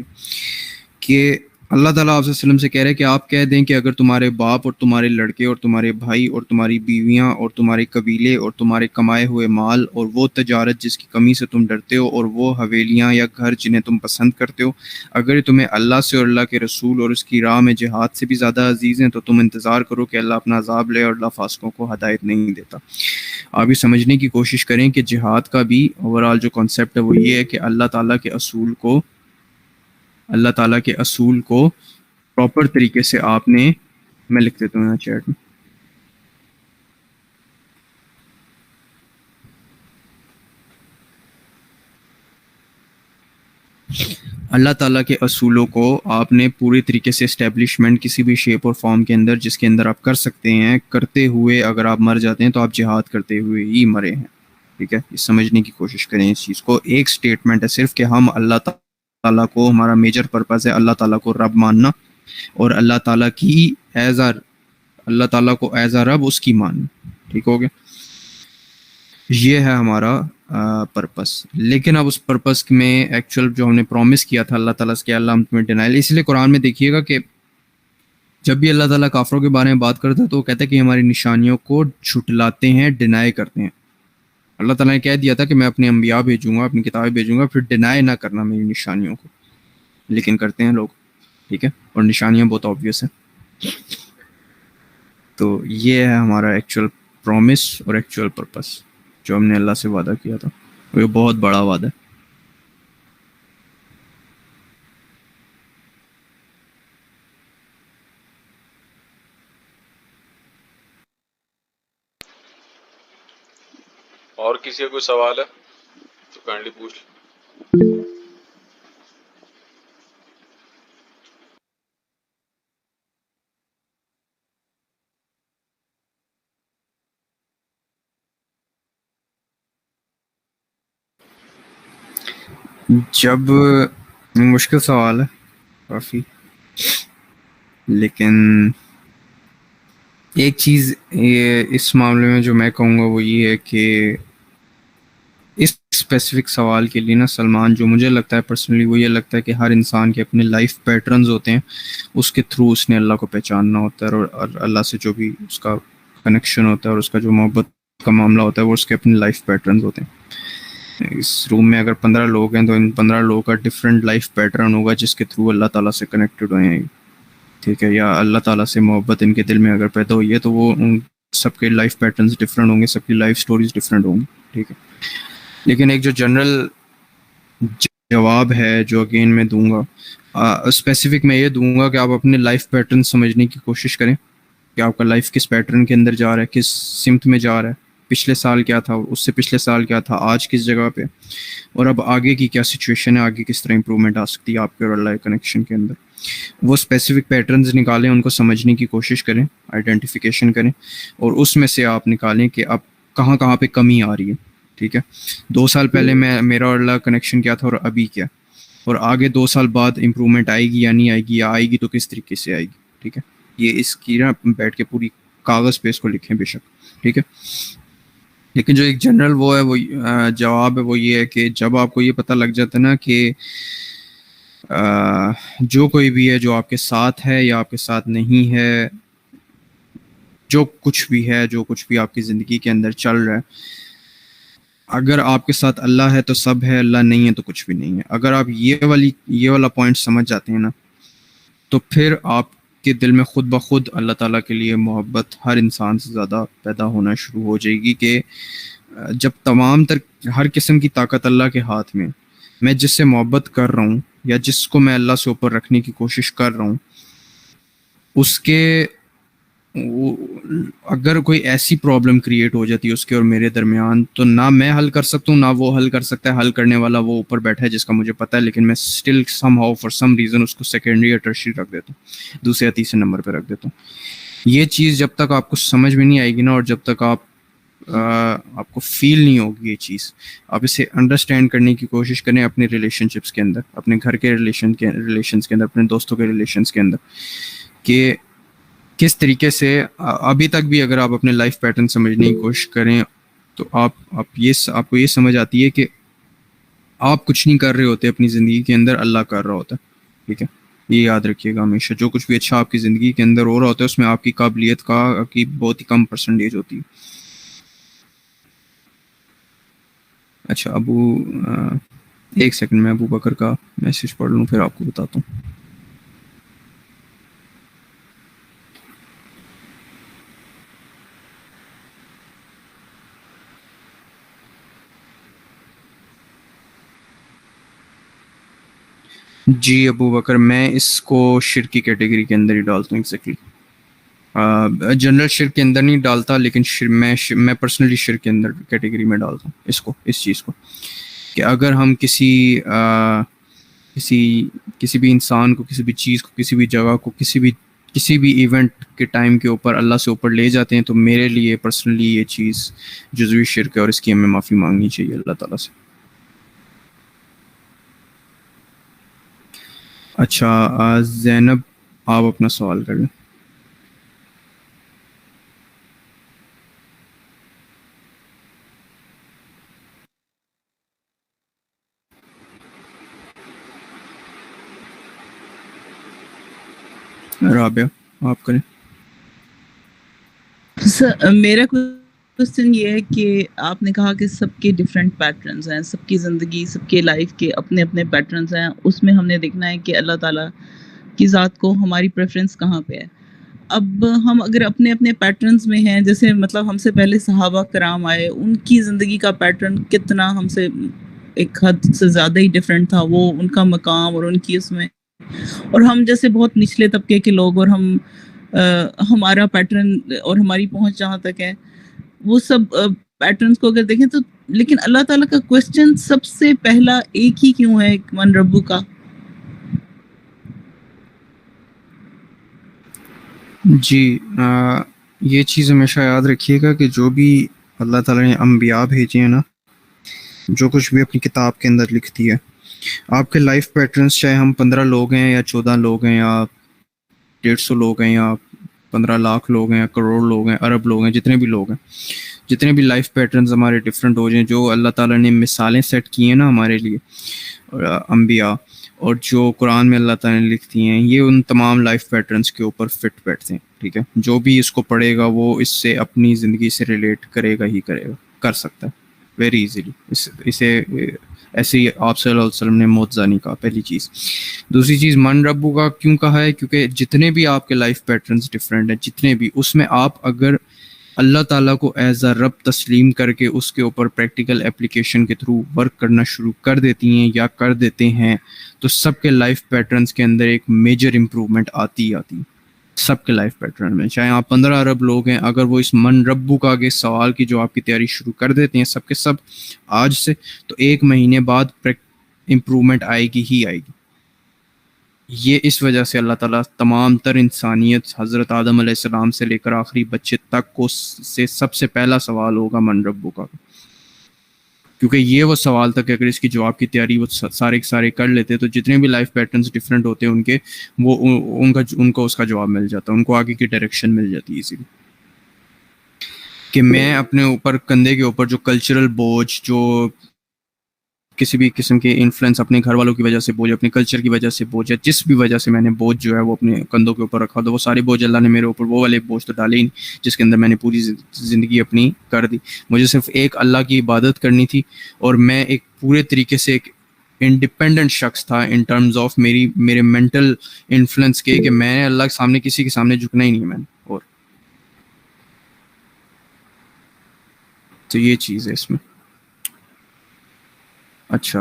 کہ اللہ تعالیٰ آپ وسلم سے کہہ رہے ہیں کہ آپ کہہ دیں کہ اگر تمہارے باپ اور تمہارے لڑکے اور تمہارے بھائی اور تمہاری بیویاں اور تمہارے قبیلے اور تمہارے کمائے ہوئے مال اور وہ تجارت جس کی کمی سے تم ڈرتے ہو, اور وہ حویلیاں یا گھر جنہیں تم پسند کرتے ہو, اگر تمہیں اللہ سے اور اللہ کے رسول اور اس کی راہ میں جہاد سے بھی زیادہ عزیز ہیں, تو تم انتظار کرو کہ اللہ اپنا عذاب لے, اور اللہ فاسقوں کو ہدایت نہیں دیتا. آپ یہ سمجھنے کی کوشش کریں کہ جہاد کا بھی اوورال جو کانسیپٹ ہے وہ یہ ہے کہ اللہ تعالیٰ کے اصول کو پراپر طریقے سے آپ نے, میں لکھ دیتا ہوں چیٹ میں, اللہ تعالیٰ کے اصولوں کو آپ نے پوری طریقے سے اسٹیبلشمنٹ کسی بھی شیپ اور فارم کے اندر جس کے اندر آپ کر سکتے ہیں کرتے ہوئے اگر آپ مر جاتے ہیں تو آپ جہاد کرتے ہوئے ہی مرے ہیں. ٹھیک ہے, یہ سمجھنے کی کوشش کریں اس چیز کو. ایک سٹیٹمنٹ ہے صرف کہ ہم اللہ تعالیٰ کو, ہمارا میجر پرپز ہے اللہ تعالیٰ کو رب ماننا اور اللہ تعالیٰ کی اللہ تعالیٰ کو ایز اے رب اس کی ماننا. ٹھیک ہو گیا, یہ ہے ہمارا پرپس. لیکن اب اس پرپس میں ایکچوئل جو ہم نے پرومس کیا تھا اللہ تعالیٰ سے کہ اللہ ہم تمہیں ڈینائل, اس لیے قرآن میں دیکھیے گا کہ جب بھی اللہ تعالیٰ کافروں کے بارے میں بات کرتا ہے تو وہ کہتا ہے کہ ہماری نشانیوں کو جھٹلاتے ہیں, ڈینائی کرتے ہیں. اللہ تعالیٰ نے کہہ دیا تھا کہ میں اپنے انبیاء بھیجوں گا, اپنی کتابیں بھیجوں گا, پھر ڈینائی نہ کرنا میری نشانیوں کو, لیکن کرتے ہیں لوگ. ٹھیک ہے, اور نشانیاں بہت آبویس ہیں. تو یہ ہے ہمارا ایکچوئل پرومس اور ایکچوئل پرپس جو ہم نے اللہ سے وعدہ کیا تھا. یہ بہت بڑا وعدہ ہے. اور کسی کا کوئی سوال ہے تو کائنڈلی پوچھ لیں. جب مشکل سوال ہے کافی, لیکن ایک چیز اس معاملے میں جو میں کہوں گا وہ یہ ہے کہ اس اسپیسیفک سوال کے لیے نا سلمان, جو مجھے لگتا ہے پرسنلی وہ یہ لگتا ہے کہ ہر انسان کے اپنے لائف پیٹرنز ہوتے ہیں, اس کے تھرو اس نے اللہ کو پہچاننا ہوتا ہے اور اللہ سے جو بھی اس کا کنیکشن ہوتا ہے اور اس کا جو محبت کا معاملہ ہوتا ہے وہ اس کے اپنے لائف پیٹرنز ہوتے ہیں. اس روم میں اگر 15 لوگ ہیں تو ان 15 لوگوں کا ڈفرینٹ لائف پیٹرن ہوگا جس کے تھرو اللہ تعالیٰ سے کنیکٹڈ ہوئے ہیں. ٹھیک ہے, یا اللہ تعالیٰ سے محبت ان کے دل میں اگر پیدا ہوئی ہے تو وہ ان سب کے لائف پیٹرنز ڈفرینٹ ہوں گے, سب کی لائف سٹوریز ڈفرینٹ ہوں گی. ٹھیک ہے, لیکن ایک جو جنرل جواب ہے جو اگین میں دوں گا, اسپیسیفک میں یہ دوں گا کہ آپ اپنے لائف پیٹرن سمجھنے کی کوشش کریں کہ آپ کا لائف کس پیٹرن کے اندر جا رہا ہے, کس سمت میں جا رہا ہے, پچھلے سال کیا تھا, اس سے پچھلے سال کیا تھا, آج کس جگہ پہ, اور اب آگے کی کیا سچویشن ہے, آگے کس طرح امپرومنٹ آ سکتی ہے آپ کے اور اللہ کے کنیکشن کے اندر. وہ اسپیسیفک پیٹرنز نکالیں, ان کو سمجھنے کی کوشش کریں, آئیڈینٹیفیکیشن کریں, اور اس میں سے آپ نکالیں کہ اب کہاں کہاں پہ کمی آ رہی ہے. ٹھیک ہے, 2 سال پہلے میرا اور اللہ کنیکشن کیا تھا اور ابھی کیا, اور آگے 2 سال بعد امپرومنٹ آئے گی یا نہیں آئے گی, یا آئے گی تو کس طریقے سے آئے گی. ٹھیک ہے, یہ اس کی نا بیٹھ کے پوری کاغذ پہ اس کو لکھیں بے شک. ٹھیک ہے, لیکن جو ایک جنرل وہ ہے وہ جواب ہے وہ یہ ہے کہ جب آپ کو یہ پتہ لگ جاتا ہے نا کہ جو کوئی بھی ہے جو آپ کے ساتھ ہے یا آپ کے ساتھ نہیں ہے, جو کچھ بھی ہے, جو کچھ بھی آپ کی زندگی کے اندر چل رہا ہے, اگر آپ کے ساتھ اللہ ہے تو سب ہے, اللہ نہیں ہے تو کچھ بھی نہیں ہے. اگر آپ یہ والا پوائنٹ سمجھ جاتے ہیں نا, تو پھر آپ کے دل میں خود بخود اللہ تعالیٰ کے لیے محبت ہر انسان سے زیادہ پیدا ہونا شروع ہو جائے گی. کہ جب ہر قسم کی طاقت اللہ کے ہاتھ میں جس سے محبت کر رہا ہوں یا جس کو میں اللہ سے اوپر رکھنے کی کوشش کر رہا ہوں, اس کے اگر کوئی ایسی پرابلم کریٹ ہو جاتی ہے اس کے اور میرے درمیان, تو نہ میں حل کر سکتا ہوں نہ وہ حل کر سکتا ہے. حل کرنے والا وہ اوپر بیٹھا ہے جس کا مجھے پتہ ہے, لیکن میں still some how for some reason اس کو سیکنڈری یا ٹرشری رکھ دیتا ہوں, دوسرے یا تیسرے نمبر پہ رکھ دیتا ہوں. یہ چیز جب تک آپ کو سمجھ میں نہیں آئے گی نا, اور جب تک آپ کو فیل نہیں ہوگی یہ چیز, آپ اسے انڈرسٹینڈ کرنے کی کوشش کریں اپنے ریلیشن شپس کے اندر, اپنے گھر کے ریلیشنس کے اندر, اپنے دوستوں کے ریلیشنس کے اندر, کہ کس طریقے سے ابھی تک بھی اگر آپ اپنے لائف پیٹرن سمجھنے کی کوشش کریں تو آپ کو یہ سمجھ آتی ہے کہ آپ کچھ نہیں کر رہے ہوتے اپنی زندگی کے اندر, اللہ کر رہا ہوتا ہے. ٹھیک ہے, یہ یاد رکھیے گا ہمیشہ. جو کچھ بھی اچھا آپ کی زندگی کے اندر ہو رہا ہوتا ہے اس میں آپ کی قابلیت کی بہت ہی کم پرسنٹیج ہوتی ہے. اچھا ابو ایک سیکنڈ میں ابو بکر کا میسج پڑھ لوں پھر آپ کو بتاتا ہوں. جی ابو بکر, میں اس کو شرک کی کیٹیگری کے اندر ہی ڈالتا ہوں. ایگزیکٹلی جنرل شرک کے اندر نہیں ڈالتا, لیکن میں پرسنلی شرک کے اندر کیٹیگری میں ڈالتا ہوں اس چیز کو, کہ اگر ہم کسی کسی بھی انسان کو، کسی بھی چیز کو، کسی بھی جگہ کو، کسی بھی ایونٹ کے ٹائم کے اوپر اللہ سے اوپر لے جاتے ہیں، تو میرے لیے پرسنلی یہ چیز جزوی شرک ہے، اور اس کی ہمیں معافی مانگنی چاہیے اللہ تعالیٰ سے. اچھا زینب، آپ اپنا سوال کر لیں. رابعہ آپ کریں. سر میرا کوشچن یہ ہے کہ آپ نے کہا کہ سب کے ڈفرینٹ پیٹرنز ہیں، سب کی زندگی، سب کے لائف کے اپنے اپنے پیٹرنز ہیں، اس میں ہم نے دیکھنا ہے کہ اللہ تعالیٰ کی ذات کو ہماری پریفرنس کہاں پہ ہے. اب ہم اگر اپنے اپنے پیٹرنز میں ہیں، جیسے مطلب ہم سے پہلے صحابہ کرام آئے، ان کی زندگی کا پیٹرن کتنا ہم سے ایک حد سے زیادہ ہی ڈفرینٹ تھا، وہ ان کا مقام اور ان کی اس میں، اور ہم جیسے بہت نچلے طبقے کے لوگ، اور ہمارا پیٹرن اور ہماری پہنچ جہاں تک ہے، وہ سب پیٹرنز کو اگر دیکھیں تو، لیکن اللہ تعالیٰ کا کوشچن سب سے پہلا ایک ہی کیوں ہے، من ربو کا؟ جی یہ چیز ہمیشہ یاد رکھیے گا کہ جو بھی اللہ تعالیٰ نے انبیاء بھیجے ہیں نا، جو کچھ بھی اپنی کتاب کے اندر لکھتی ہے، آپ کے لائف پیٹرنس، چاہے ہم 15 لوگ ہیں یا 14 لوگ ہیں یا 150 لوگ ہیں یا 15 لاکھ لوگ ہیں یا کروڑ لوگ ہیں، ارب لوگ ہیں، جتنے بھی لوگ ہیں، جتنے بھی لائف پیٹرنز ہمارے ڈفرینٹ ہو جائیں، جو اللہ تعالیٰ نے مثالیں سیٹ کی ہیں نا ہمارے لیے انبیاء، اور جو قرآن میں اللہ تعالیٰ نے لکھتی ہیں، یہ ان تمام لائف پیٹرنز کے اوپر فٹ بیٹھتے ہیں. ٹھیک ہے، جو بھی اس کو پڑھے گا وہ اس سے اپنی زندگی سے ریلیٹ کرے گا ہی کرے گا، کر سکتا ہے ویری ایزیلی. اسے ایسے ہی آپ صلی اللہ علیہ وسلم نے معجزہ نہیں کہا، پہلی چیز. دوسری چیز، من ربو کا کیوں کہا ہے؟ کیونکہ جتنے بھی آپ کے لائف پیٹرنز ڈفرینٹ ہیں، جتنے بھی، اس میں آپ اگر اللہ تعالیٰ کو ایز اے رب تسلیم کر کے اس کے اوپر پریکٹیکل اپلیکیشن کے تھرو ورک کرنا شروع کر دیتی ہیں یا کر دیتے ہیں، تو سب کے لائف پیٹرنز کے اندر ایک میجر امپرومنٹ آتی ہے سب کے لائف پیٹرن میں. چاہے آپ 15 ارب لوگ ہیں، اگر وہ اس من ربو کا کے سوال کی جو آپ کی تیاری شروع کر دیتے ہیں سب کے سب آج سے، تو 1 مہینے بعد امپرومنٹ آئے گی ہی آئے گی. یہ اس وجہ سے اللہ تعالیٰ تمام تر انسانیت، حضرت آدم علیہ السلام سے لے کر آخری بچے تک کو سے سب سے پہلا سوال ہوگا من ربو کا، کیونکہ یہ وہ سوال تھا کہ اگر اس کی جواب کی تیاری وہ سارے کے سارے کر لیتے تو جتنے بھی لائف پیٹرنز ڈفرینٹ ہوتے ہیں ان کے، وہ ان کو اس کا جواب مل جاتا، ان کو آگے کی ڈائریکشن مل جاتی ایزیلی. کہ میں اپنے اوپر کندھے کے اوپر جو کلچرل بوجھ، جو کسی بھی قسم کے انفلوئنس، اپنے گھر والوں کی وجہ سے بوجھ، اپنے کلچر کی وجہ سے بوجھ، یا جس بھی وجہ سے میں نے بوجھ جو ہے وہ اپنے کندھوں کے اوپر رکھا، تو وہ سارے بوجھ اللہ نے میرے اوپر وہ والے بوجھ تو ڈالے ہی نہیں جس کے اندر میں نے پوری زندگی اپنی کر دی. مجھے صرف ایک اللہ کی عبادت کرنی تھی، اور میں ایک پورے طریقے سے ایک انڈیپینڈنٹ شخص تھا ان ٹرمز آف میرے مینٹل انفلوئنس کے، کہ میں نے اللہ کے سامنے کسی کے سامنے جھکنا ہی نہیں ہے میں نے. اور تو یہ چیز ہے اس میں. اچھا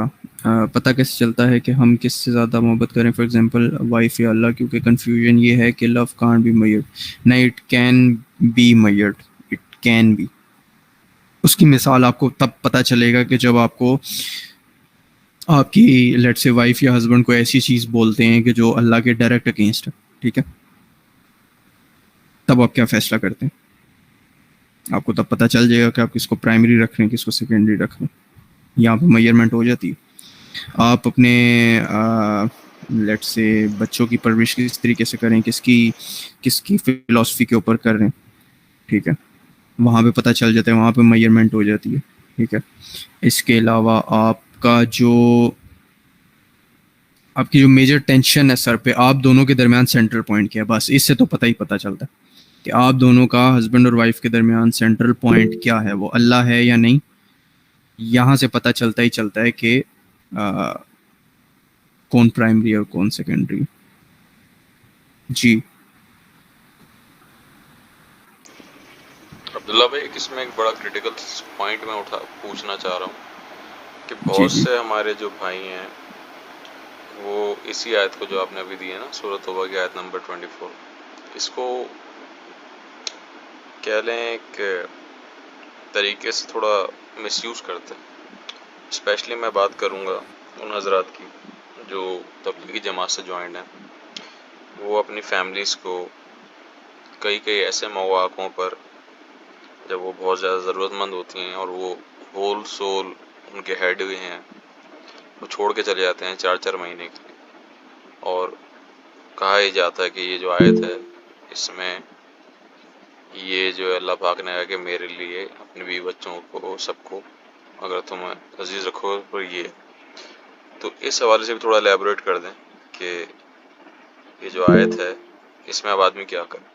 پتہ کیسے چلتا ہے کہ ہم کس سے زیادہ محبت کریں؟ فار ایگزامپل وائف یا اللہ. کیونکہ کنفیوژن یہ ہے کہ لو کانٹ بی میئرڈ. نہیں، it can be married, it can be. اس کی مثال آپ کو تب پتہ چلے گا کہ جب آپ کو آپ کی لیٹ سے وائف یا ہسبینڈ کو ایسی چیز بولتے ہیں کہ جو اللہ کے ڈائریکٹ اگینسٹ ہے. ٹھیک ہے، تب آپ کیا فیصلہ کرتے ہیں؟ آپ کو تب پتہ چل جائے گا کہ آپ کس کو پرائمری رکھ رہے ہیں، کس کو سیکنڈری رکھ رہے ہیں. یہاں پہ میئرمنٹ ہو جاتی ہے. آپ اپنے لیٹ سے بچوں کی پرورش کس طریقے سے کریں، کس کی فلاسفی کے اوپر کر رہے ہیں. ٹھیک ہے، وہاں پہ پتہ چل جاتا ہے، وہاں پہ میئرمنٹ ہو جاتی ہے. ٹھیک ہے، اس کے علاوہ آپ کی جو میجر ٹینشن ہے سر پہ، آپ دونوں کے درمیان سینٹرل پوائنٹ کیا ہے، بس اس سے تو پتہ چلتا ہے کہ آپ دونوں کا، ہسبینڈ اور وائف کے درمیان سینٹرل پوائنٹ کیا ہے، وہ اللہ ہے یا نہیں. یہاں سے پتہ چلتا ہے کہ کون پرائمری اور کون سیکنڈری. جی عبداللہ بھائی، اس میں ایک بڑا کریٹیکل پوائنٹ میں پوچھنا چاہ رہا ہوں کہ جی بہت سے ہمارے جو بھائی ہیں وہ اسی آیت کو جو آپ نے ابھی دی ہے نا، سورۃ توبہ کی آیت نمبر 24، اس کو کہہ لیں ایک طریقے سے تھوڑا مس یوز کرتے ہیں. اسپیشلی میں بات کروں گا ان حضرات کی جو تبلیغی جماعت سے جوائنڈ ہیں وہ اپنی فیملیز کو کئی ایسے مواقعوں پر جب وہ بہت زیادہ ضرورت مند ہوتی ہیں اور وہ ہول سول ان کے ہیڈ ہوئے ہیں وہ چھوڑ کے چلے جاتے ہیں 4 مہینے کے لیے. اور کہا ہی جاتا ہے کہ یہ جو آیت ہے اس میں یہ جو اللہ پاک نے کہا کہ میرے لیے اپنے بیوی بچوں کو سب کو اگر تم عزیز رکھو تو یہ ہے. تو اس حوالے سے بھی تھوڑا الیبوریٹ کر دیں کہ یہ جو آیت ہے اس میں اب آدمی کیا کرے.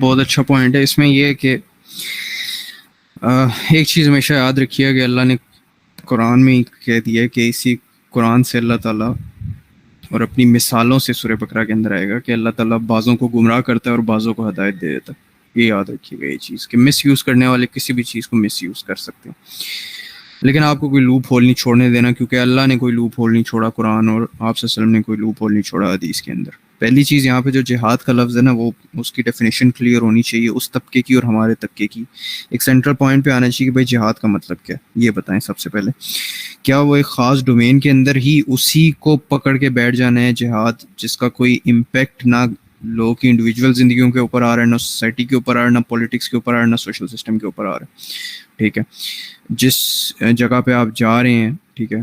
بہت اچھا پوائنٹ ہے اس میں یہ ہے کہ ایک چیز ہمیشہ یاد رکھیے کہ اللہ نے قرآن میں ہی کہہ دیا کہ اسی قرآن سے اللہ تعالیٰ اور اپنی مثالوں سے سورہ بقرہ کے اندر آئے گا کہ اللہ تعالیٰ بعضوں کو گمراہ کرتا ہے اور بعضوں کو ہدایت دے دیتا ہے. یہ یاد رکھیے گا یہ چیز کہ مس یوز کرنے والے کسی بھی چیز کو مس یوز کر سکتے ہیں، لیکن آپ کو کوئی لوپ ہول نہیں چھوڑنے دینا، کیونکہ اللہ نے کوئی لوپ ہول نہیں چھوڑا قرآن، اور آپ صلی اللہ علیہ وسلم نے کوئی لوپ ہول نہیں چھوڑا حدیث کے اندر. پہلی چیز یہاں پہ جو جہاد کا لفظ ہے نا، وہ اس کی ڈیفینیشن کلیئر ہونی چاہیے اس طبقے کی اور ہمارے طبقے کی. ایک سینٹرل پوائنٹ پہ آنا چاہیے کہ بھائی جہاد کا مطلب کیا ہے، یہ بتائیں سب سے پہلے. کیا وہ ایک خاص ڈومین کے اندر ہی اسی کو پکڑ کے بیٹھ جانا ہے جہاد، جس کا کوئی امپیکٹ نہ لوگوں کی انڈیویجول زندگیوں کے اوپر آ رہا ہے، نہ سوسائٹی کے اوپر آ رہا ہے، نہ پولیٹکس کے اوپر آ رہا ہے، نہ سوشل سسٹم کے اوپر آ رہا ہے؟ ٹھیک ہے، جس جگہ پہ آپ جا رہے ہیں، ٹھیک ہے،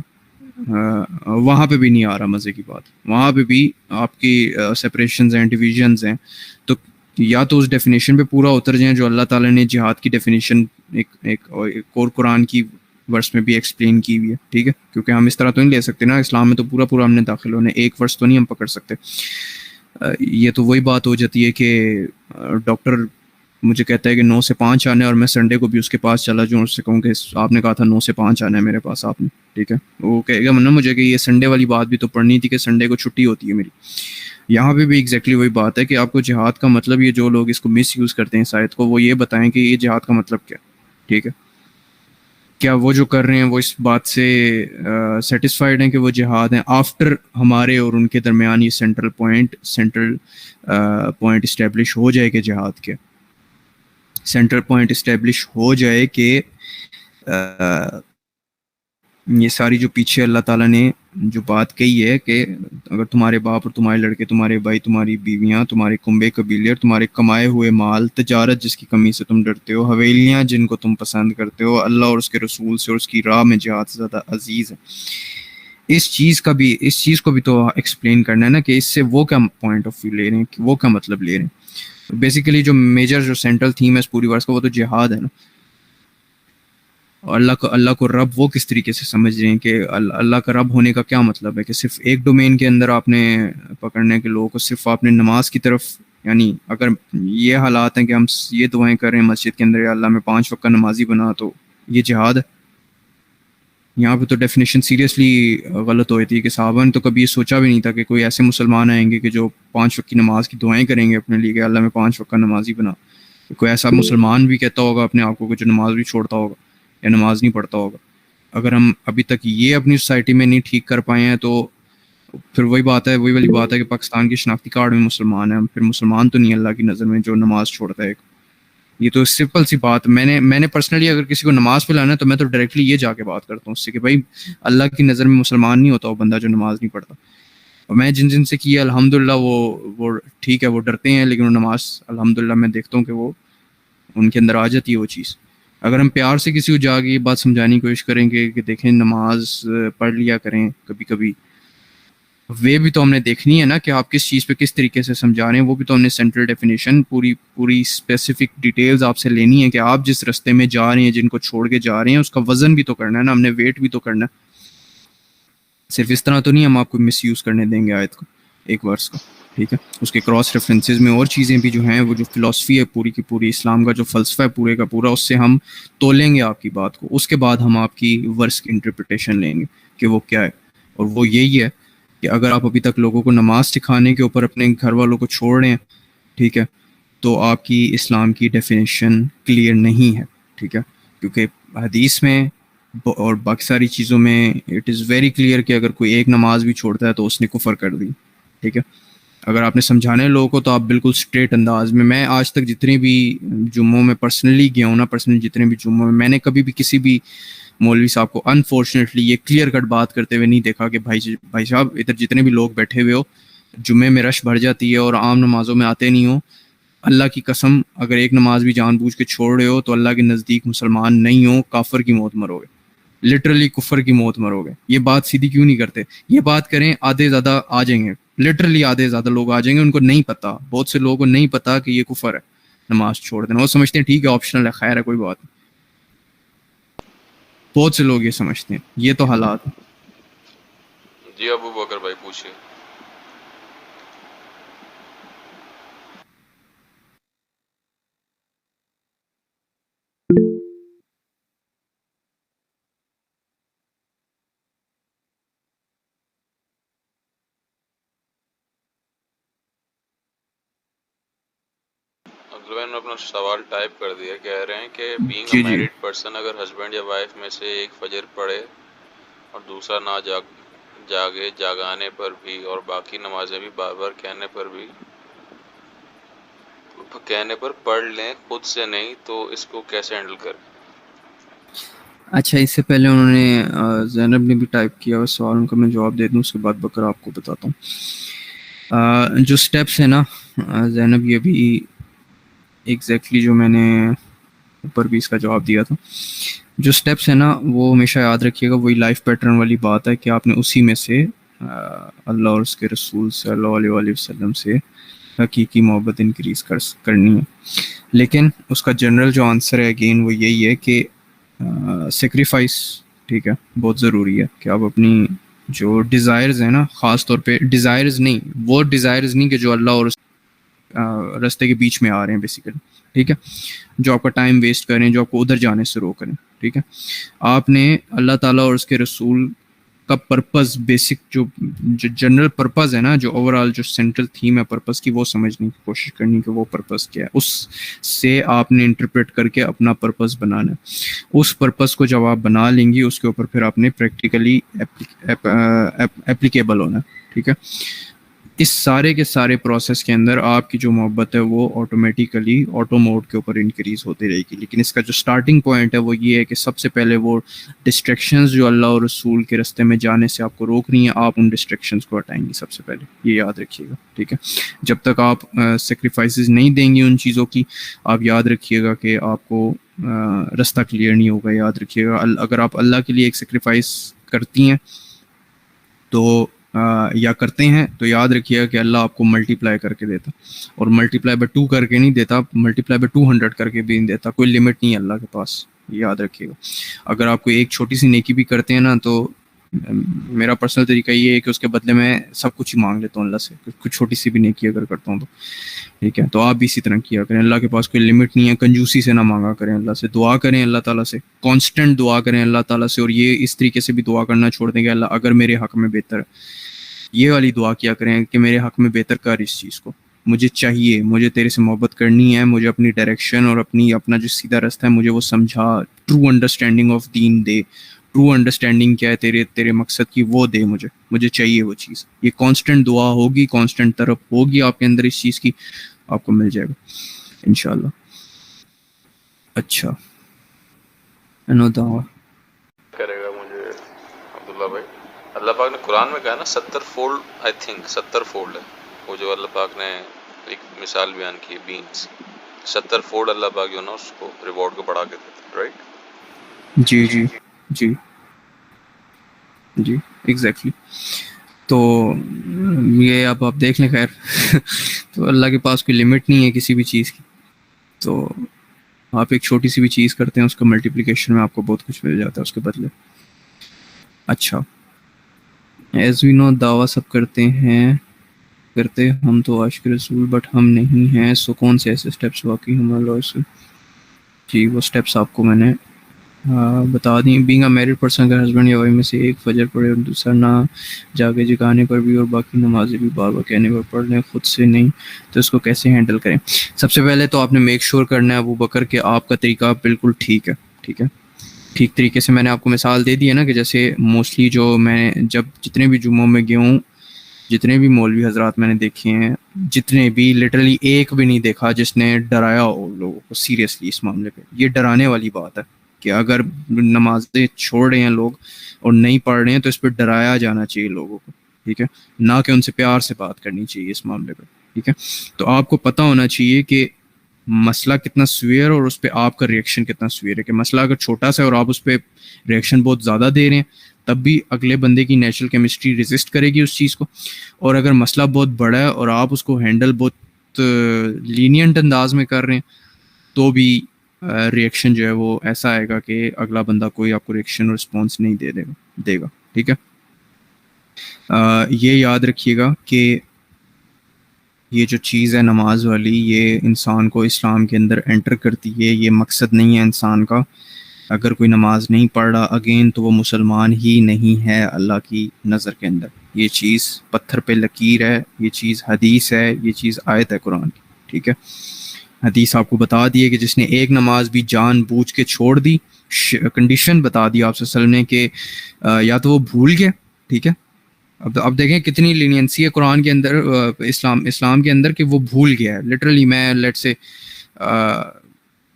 وہاں پہ بھی نہیں آ رہا مزے کی بات، وہاں پہ بھی آپ کی سپریشنز ہیں، ڈویژنز ہیں. تو یا تو اس ڈیفینیشن پہ پورا اتر جائیں جو اللہ تعالیٰ نے جہاد کی ڈیفینیشن ایک اور قرآن کی ورس میں بھی ایکسپلین کی ہوئی ہے. ٹھیک ہے، کیونکہ ہم اس طرح تو نہیں لے سکتے نا، اسلام میں تو پورا ہم نے داخل ہونے، ایک ورس تو نہیں ہم پکڑ سکتے. یہ تو وہی بات ہو جاتی ہے کہ ڈاکٹر مجھے کہتا ہے کہ 9 سے 5 آنا ہے اور میں سنڈے کو بھی اس کے پاس چلا جاؤں، اس سے کہوں کہ آپ نے کہا تھا 9 سے 5 آنا ہے میرے پاس آپ نے. ٹھیک ہے، وہ کہے گا مجھے کہ یہ سنڈے والی بات بھی تو پڑھنی تھی کہ سنڈے کو چھٹی ہوتی ہے میری. یہاں پہ بھی ایگزیکٹلی وہی بات ہے کہ آپ کو جہاد کا مطلب، یہ جو لوگ اس کو مس یوز کرتے ہیں شاید کو، وہ یہ بتائیں کہ یہ جہاد کا مطلب کیا. ٹھیک ہے، کیا وہ جو کر رہے ہیں وہ اس بات سے سیٹسفائیڈ ہیں کہ وہ جہاد ہیں آفٹر ہمارے اور ان کے درمیان یہ سینٹرل پوائنٹ اسٹیبلش ہو جائے کہ جہاد کے سینٹرل پوائنٹ اسٹیبلش ہو جائے کہ یہ ساری جو پیچھے اللہ تعالیٰ نے جو بات کہی ہے کہ اگر تمہارے باپ اور تمہارے لڑکے، تمہارے بھائی، تمہاری بیویاں، تمہارے کنبے قبیلے اور تمہارے کمائے ہوئے مال، تجارت جس کی کمی سے تم ڈرتے ہو، حویلیاں جن کو تم پسند کرتے ہو، اللہ اور اس کے رسول سے اور اس کی راہ میں جہاد سے زیادہ عزیز ہے. اس چیز کو بھی تو ایکسپلین کرنا ہے نا کہ اس سے وہ کیا پوائنٹ آف ویو لے رہے ہیں، وہ کیا مطلب لے رہے ہیں. بیسیکلی جو میجر جو سینٹرل تھیم ہے اس پوری ورس کا وہ تو جہاد ہے نا. اور اللہ کو رب وہ کس طریقے سے سمجھ رہے ہیں کہ اللہ کا رب ہونے کا کیا مطلب ہے کہ صرف ایک ڈومین کے اندر آپ نے پکڑنے کے لوگوں کو صرف آپ نے نماز کی طرف، یعنی اگر یہ حالات ہیں کہ ہم یہ دعائیں کر رہے ہیں مسجد کے اندر یا اللہ میں 5 وقت کا نمازی بنا، تو یہ جہاد ہے. یہاں پہ تو ڈیفینیشن سیریسلی غلط ہوئی تھی کہ صحابہ نے تو کبھی یہ سوچا بھی نہیں تھا کہ کوئی ایسے مسلمان آئیں گے کہ جو 5 وقت کی نماز کی دعائیں کریں گے اپنے لیے کہ اللہ میں 5 وقت کا نمازی بنا. کوئی ایسا مسلمان بھی کہتا ہوگا اپنے آپ کو جو نماز بھی چھوڑتا ہوگا یا نماز نہیں پڑھتا ہوگا. اگر ہم ابھی تک یہ اپنی سوسائٹی میں نہیں ٹھیک کر پائے ہیں تو پھر وہی والی بات ہے کہ پاکستان کی شناختی کارڈ میں مسلمان ہیں ہم، پھر مسلمان تو نہیں اللہ کی نظر میں جو نماز چھوڑتا ہے. یہ تو سمپل سی بات. میں نے پرسنلی اگر کسی کو نماز پہ لانا ہے تو میں تو ڈائریکٹلی یہ جا کے بات کرتا ہوں اس سے کہ بھائی اللہ کی نظر میں مسلمان نہیں ہوتا وہ بندہ جو نماز نہیں پڑھتا. اور میں جن سے کیا الحمدللہ وہ ٹھیک ہے، وہ ڈرتے ہیں لیکن وہ نماز الحمدللہ میں دیکھتا ہوں کہ وہ ان کے اندر آ جاتی ہے وہ چیز. اگر ہم پیار سے کسی کو جا کے یہ بات سمجھانے کی کوشش کریں گے کہ دیکھیں نماز پڑھ لیا کریں کبھی کبھی، وہ بھی تو ہم نے دیکھنی ہے نا کہ آپ کس چیز پہ کس طریقے سے سمجھا رہے ہیں. وہ بھی تو ہم نے سینٹرل ڈیفینیشن پوری اسپیسیفک ڈیٹیلز آپ سے لینی ہے کہ آپ جس رستے میں جا رہے ہیں، جن کو چھوڑ کے جا رہے ہیں، اس کا وزن بھی تو کرنا ہے نا، ہم نے ویٹ بھی تو کرنا ہے. صرف اس طرح تو نہیں ہم آپ کو مس یوز کرنے دیں گے آیت کو، ایک ورس کو. ٹھیک ہے، اس کے کراس ریفرنسز میں اور چیزیں بھی جو ہیں، وہ جو فلسفی ہے پوری کی پوری، اسلام کا جو فلسفہ ہے پورے کا پورا، اس سے ہم تولیں گے آپ کی بات کو. اس کے بعد ہم آپ کی ورس کی انٹرپریٹیشن لیں گے کہ وہ کیا ہے. اور وہ یہی ہے کہ اگر آپ ابھی تک لوگوں کو نماز سکھانے کے اوپر اپنے گھر والوں کو چھوڑ رہے ہیں، ٹھیک ہے، تو آپ کی اسلام کی ڈیفینیشن کلیئر نہیں ہے. ٹھیک ہے، کیونکہ حدیث میں اور باقی ساری چیزوں میں اٹ از ویری کلیئر کہ اگر کوئی ایک نماز بھی چھوڑتا ہے تو اس نے کفر کر دی. ٹھیک ہے، اگر آپ نے سمجھانے لوگوں کو تو آپ بالکل اسٹریٹ انداز میں آج تک جتنے بھی جمعوں میں پرسنلی گیا ہوں نا، پرسنلی جتنے بھی جمعوں میں نے کبھی بھی کسی بھی مولوی صاحب کو انفارچونیٹلی یہ کلیئر کٹ بات کرتے ہوئے نہیں دیکھا کہ بھائی صاحب ادھر جتنے بھی لوگ بیٹھے ہوئے ہو، جمعے میں رش بھر جاتی ہے اور عام نمازوں میں آتے نہیں ہو، اللہ کی قسم اگر ایک نماز بھی جان بوجھ کے چھوڑ رہے ہو تو اللہ کے نزدیک مسلمان نہیں ہو، کافر کی موت مرو گے، لٹرلی کفر کی موت مرو گے۔ یہ بات سیدھی کیوں نہیں کرتے؟ یہ بات کریں آدھے زیادہ آ جائیں گے، لٹرلی آدھے زیادہ لوگ آ جائیں گے، ان کو نہیں پتا، بہت سے لوگوں کو نہیں پتا کہ یہ کفر ہے نماز چھوڑ دینا، وہ سمجھتے ہیں ٹھیک ہے آپشنل ہے، خیر ہے کوئی بات نہیں، بہت سے لوگ یہ سمجھتے ہیں، یہ تو حالات ہیں۔ جی ابو بکر بھائی پوچھیے۔ عبدالبین نے اپنا سوال ٹائپ کر دیا، کہہ رہے ہیں کہ بینگ اے جی جی میرڈ پرسن اگر ہسبینڈ یا وائف میں سے ایک فجر پڑھے اور دوسرا نہ جاگے جاگانے پر بھی اور باقی نمازیں بھی بار بار کہنے پر پڑھ لیں خود سے نہیں، تو اس کو کیسے ہینڈل کریں؟ اچھا، اس سے پہلے انہوں نے زینب نے بھی ٹائپ کیا ہوا سوال، ان کا میں جواب دے دوں، اس کے بعد بکر آپ کو بتاتا ہوں جو سٹیپس ہیں نا زینب، یہ بھی ایگزیکٹلی جو میں نے اوپر بھی اس کا جواب دیا تھا، جو سٹیپس ہیں نا وہ ہمیشہ یاد رکھیے گا، وہی لائف پیٹرن والی بات ہے کہ آپ نے اسی میں سے اللہ اور اس کے رسول صلی اللہ علیہ وآلہ وسلم سے حقیقی محبت انکریز کرنی ہے۔ لیکن اس کا جنرل جو آنسر ہے اگین وہ یہی ہے کہ سیکریفائس، ٹھیک ہے، بہت ضروری ہے کہ آپ اپنی جو ڈیزائرز ہیں نا، خاص طور پہ ڈیزائرز نہیں، وہ ڈیزائرز نہیں کہ جو اللہ اور رستے کے بیچ میں آ رہے ہیں بیسیکلی، ٹھیک ہے، جو آپ کا ٹائم ویسٹ کریں، جو آپ کو ادھر جانے سے روک کریں، ٹھیک ہے، آپ نے اللہ تعالیٰ اور اس کے رسول کا پرپز، بیسک جو جنرل پرپز ہے نا، جو اوور آل جو سینٹرل تھیم ہے پرپز کی، وہ سمجھنے کی کوشش کرنی کہ وہ پرپز کیا ہے، اس سے آپ نے انٹرپریٹ کر کے اپنا پرپز بنانا ہے۔ اس پرپز کو جب آپ بنا لیں گی، اس کے اوپر پھر آپ نے پریکٹیکلی اپلیکیبل ہونا ہے، ٹھیک ہے۔ اس سارے کے سارے پروسیس کے اندر آپ کی جو محبت ہے وہ آٹومیٹیکلی آٹو موڈ کے اوپر انکریز ہوتی رہے گی، لیکن اس کا جو سٹارٹنگ پوائنٹ ہے وہ یہ ہے کہ سب سے پہلے وہ ڈسٹریکشنز جو اللہ اور رسول کے رستے میں جانے سے آپ کو روک رہی ہیں، آپ ان ڈسٹریکشنز کو ہٹائیں گی سب سے پہلے، یہ یاد رکھیے گا، ٹھیک ہے۔ جب تک آپ سیکریفائسز نہیں دیں گی ان چیزوں کی، آپ یاد رکھیے گا کہ آپ کو رستہ کلیئر نہیں ہوگا۔ یاد رکھیے گا اگر آپ اللہ کے لیے ایک سیکریفائس کرتی ہیں تو یا کرتے ہیں تو یاد رکھیے گا کہ اللہ آپ کو ملٹی پلائی کر کے دیتا، اور ملٹی پلائی بائی 2 کر کے نہیں دیتا، ملٹی پلائی بائی 200 کر کے بھی نہیں دیتا، کوئی لمٹ نہیں ہے اللہ کے پاس، یاد رکھیے گا۔ اگر آپ کوئی ایک چھوٹی سی نیکی بھی کرتے ہیں نا، تو میرا پرسنل طریقہ یہ ہے کہ اس کے بدلے میں سب کچھ ہی مانگ لیتا ہوں اللہ سے، کچھ چھوٹی سی بھی نیکی اگر کرتا ہوں تو، ٹھیک ہے۔ تو آپ بھی اسی طرح کیا کریں، اللہ کے پاس کوئی لمٹ نہیں ہے، کنجوسی سے نہ مانگا کریں اللہ سے، دعا کریں اللہ تعالیٰ سے، کانسٹنٹ دعا کریں اللہ تعالیٰ سے، اور یہ اس طریقے سے بھی دعا کرنا چھوڑ دیں کہ اللہ اگر میرے حق میں بہتر ہے، یہ والی دعا کیا کریں کہ میرے حق میں بہتر کر اس چیز کو، مجھے چاہیے، مجھے تیرے سے محبت کرنی ہے، مجھے اپنی ڈائریکشن اور اپنا جو سیدھا رستہ ہے مجھے وہ سمجھا، ٹرو انڈرسٹینڈنگ آف دین دے، ٹرو انڈرسٹینڈنگ کیا ہے تیرے مقصد کی وہ دے، مجھے چاہیے وہ چیز۔ یہ کانسٹنٹ دعا ہوگی، کانسٹنٹ طرف ہوگی آپ کے اندر اس چیز کی، آپ کو مل جائے گا انشاءاللہ۔ اچھا دعا کرے گا مجھے عبداللہ بھائی، اللہ پاک نے قرآن میں کہا نا 70 فولڈ، آئی تھنک 70 فولڈ ہے وہ جو اللہ پاک نے ایک مثال بیان کی ہے، بینس 70 فولڈ اللہ پاک جو نا اس کو ریوارڈ کو بڑھا کے دیتا ہے، رائٹ؟ جی جی جی جی ایگزیکٹلی۔ تو یہ اب آپ دیکھ لیں، خیر تو اللہ کے پاس کوئی لمٹ نہیں ہے کسی بھی چیز کی، تو آپ ایک چھوٹی سی بھی چیز کرتے ہیں اس کا ملٹیپلیکیشن میں آپ کو بہت کچھ مل جاتا ہے اس کے بدلے۔ اچھا، ایز وی نو دعویٰ سب کرتے ہم تو عاشق رسول بٹ ہم نہیں ہیں، سو کون سے ایسے سٹیپس واقعی ہم اللہ سے؟ جی وہ سٹیپس آپ کو میں نے بتا دیں۔ بینگ اے میرڈ پرسن اگر ہسبینڈ یا وائف میں سے ایک فجر پڑھے اور دوسرا نہ جاگے جگانے پر بھی اور باقی نمازیں بھی بار بار کہنے پر پڑھ لیں خود سے نہیں، تو اس کو کیسے ہینڈل کریں؟ سب سے پہلے تو آپ نے میک شور کرنا ہے ابو بکر کہ آپ کا طریقہ بالکل ٹھیک ہے، ٹھیک ہے، ٹھیک طریقے سے میں نے آپ کو مثال دے دی ہے نا، کہ جیسے موسٹلی جو میں جب جتنے بھی جمعوں میں گیا ہوں، جتنے بھی مولوی حضرات میں نے دیکھے ہیں، جتنے بھی، لٹرلی ایک بھی نہیں دیکھا جس نے ڈرایا ہو لوگوں کو سیریسلی اس معاملے پہ. یہ ڈرانے والی بات ہے کہ اگر نمازیں چھوڑ رہے ہیں لوگ اور نہیں پڑھ رہے ہیں تو اس پہ ڈرایا جانا چاہیے لوگوں کو، ٹھیک ہے، نہ کہ ان سے پیار سے بات کرنی چاہیے اس معاملے پہ، ٹھیک ہے. تو آپ کو پتہ ہونا چاہیے کہ مسئلہ کتنا سویئر اور اس پہ آپ کا ریئیکشن کتنا سویئر ہے. کہ مسئلہ اگر چھوٹا سا ہے اور آپ اس پہ ریئیکشن بہت زیادہ دے رہے ہیں تب بھی اگلے بندے کی نیچرل کیمسٹری ریزسٹ کرے گی اس چیز کو. اور اگر مسئلہ بہت بڑا ہے اور آپ اس کو ہینڈل بہت لینینٹ انداز میں کر رہے ہیں تو بھی ریئیکشن جو ہے وہ ایسا آئے گا کہ اگلا بندہ کوئی آپ کو ریئیکشن اور رسپانس نہیں دے گا، ٹھیک ہے. یہ یاد رکھیے گا کہ یہ جو چیز ہے نماز والی، یہ انسان کو اسلام کے اندر انٹر کرتی ہے. یہ مقصد نہیں ہے انسان کا. اگر کوئی نماز نہیں پڑھ رہا اگین تو وہ مسلمان ہی نہیں ہے اللہ کی نظر کے اندر. یہ چیز پتھر پہ لکیر ہے، یہ چیز حدیث ہے، یہ چیز آیت ہے قرآن کی، ٹھیک ہے. حدیث آپ کو بتا دی ہے کہ جس نے ایک نماز بھی جان بوجھ کے چھوڑ دی، کنڈیشن بتا دی آپ صلی اللہ علیہ وسلم نے کہ یا تو وہ بھول گیا، ٹھیک ہے. اب دیکھیں کتنی لینینسی ہے قرآن کے اندر، اسلام کے اندر، کہ وہ بھول گیا ہے. لٹرلی میں لیٹ سے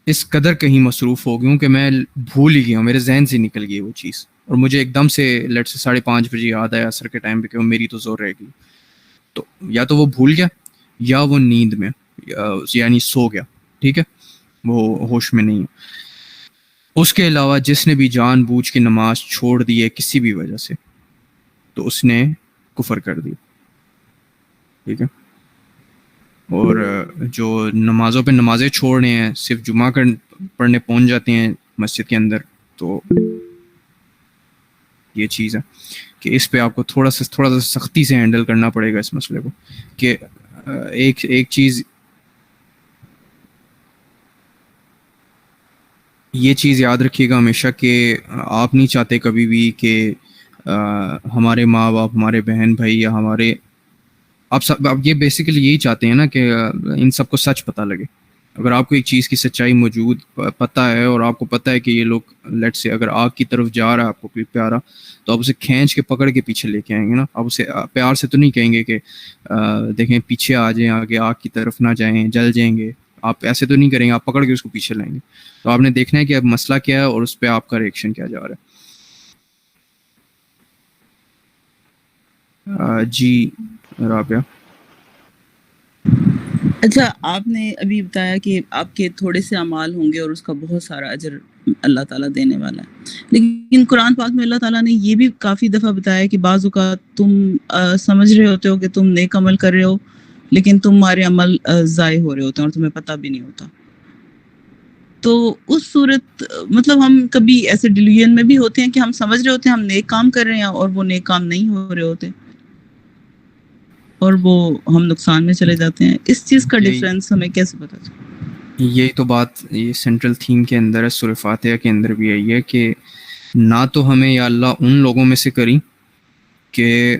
اس قدر کہیں مصروف ہو گیا ہوں کہ میں بھول ہی گیا ہوں، میرے ذہن سے نکل گئی وہ چیز، اور مجھے ایک دم سے لیٹ سے 5:30 بجے یاد آیا عصر کے ٹائم پہ کہ وہ میری تو زور رہ گئی. تو یا تو وہ بھول گیا یا وہ نیند میں یعنی سو گیا، ٹھیک ہے، وہ ہوش میں نہیں ہے. اس کے علاوہ جس نے بھی جان بوجھ کے نماز چھوڑ دی ہے کسی بھی وجہ سے تو اس نے کفر کر دیا، ٹھیک ہے. اور جو نمازوں پہ نمازیں چھوڑ رہے ہیں، صرف جمعہ پڑھنے پہنچ جاتے ہیں مسجد کے اندر، تو یہ چیز ہے کہ اس پہ آپ کو تھوڑا سا سختی سے ہینڈل کرنا پڑے گا اس مسئلے کو. کہ ایک چیز یہ چیز یاد رکھیے گا ہمیشہ کہ آپ نہیں چاہتے کبھی بھی کہ ہمارے ماں باپ، ہمارے بہن بھائی یا ہمارے آپ یہ بیسیکلی یہی چاہتے ہیں نا کہ ان سب کو سچ پتہ لگے. اگر آپ کو ایک چیز کی سچائی موجود پتہ ہے اور آپ کو پتہ ہے کہ یہ لوگ لیٹ سے اگر آگ کی طرف جا رہا ہے آپ کو کوئی پیارا، تو آپ اسے کھینچ کے پکڑ کے پیچھے لے کے آئیں گے نا. آپ اسے پیار سے تو نہیں کہیں گے کہ دیکھیں پیچھے آ جائیں، آگے آگ کی طرف نہ جائیں، جل جائیں گے. آپ ایسے تو نہیں کریں گے، آپ پکڑ کے اس کو پیچھے لائیں گے. تو آپ نے دیکھنا ہے کہ اب مسئلہ کیا ہے اور اس پہ آپ کا ریئیکشن کیا جا رہا ہے. جی رابعہ. اچھا، آپ نے ابھی بتایا کہ آپ کے تھوڑے سے اعمال ہوں گے اور اس کا بہت سارا اجر اللہ تعالیٰ دینے والا ہے، لیکن قرآن پاک میں اللہ تعالیٰ نے یہ بھی کافی دفعہ بتایا کہ بعض اوقات تم سمجھ رہے ہوتے ہو کہ تم نیک عمل کر رہے ہو، لیکن تمہارے عمل ضائع ہو رہے ہوتے ہیں اور تمہیں پتہ بھی نہیں ہوتا. تو اس صورت مطلب ہم کبھی ایسے ڈیلیوژن میں بھی ہوتے ہیں کہ ہم سمجھ رہے ہوتے ہیں ہم نیک کام کر رہے ہیں اور وہ نیک کام نہیں ہو رہے ہوتے اور وہ ہم نقصان میں چلے جاتے ہیں. اس چیز کا ڈیفرنس ہمیں کیسے پتہ چلے؟ یہی تو بات یہ سینٹرل تھیم کے اندر ہے، سورہ فاتحہ کے اندر بھی یہی ہے کہ نہ تو ہمیں یا اللہ ان لوگوں میں سے کریں کہ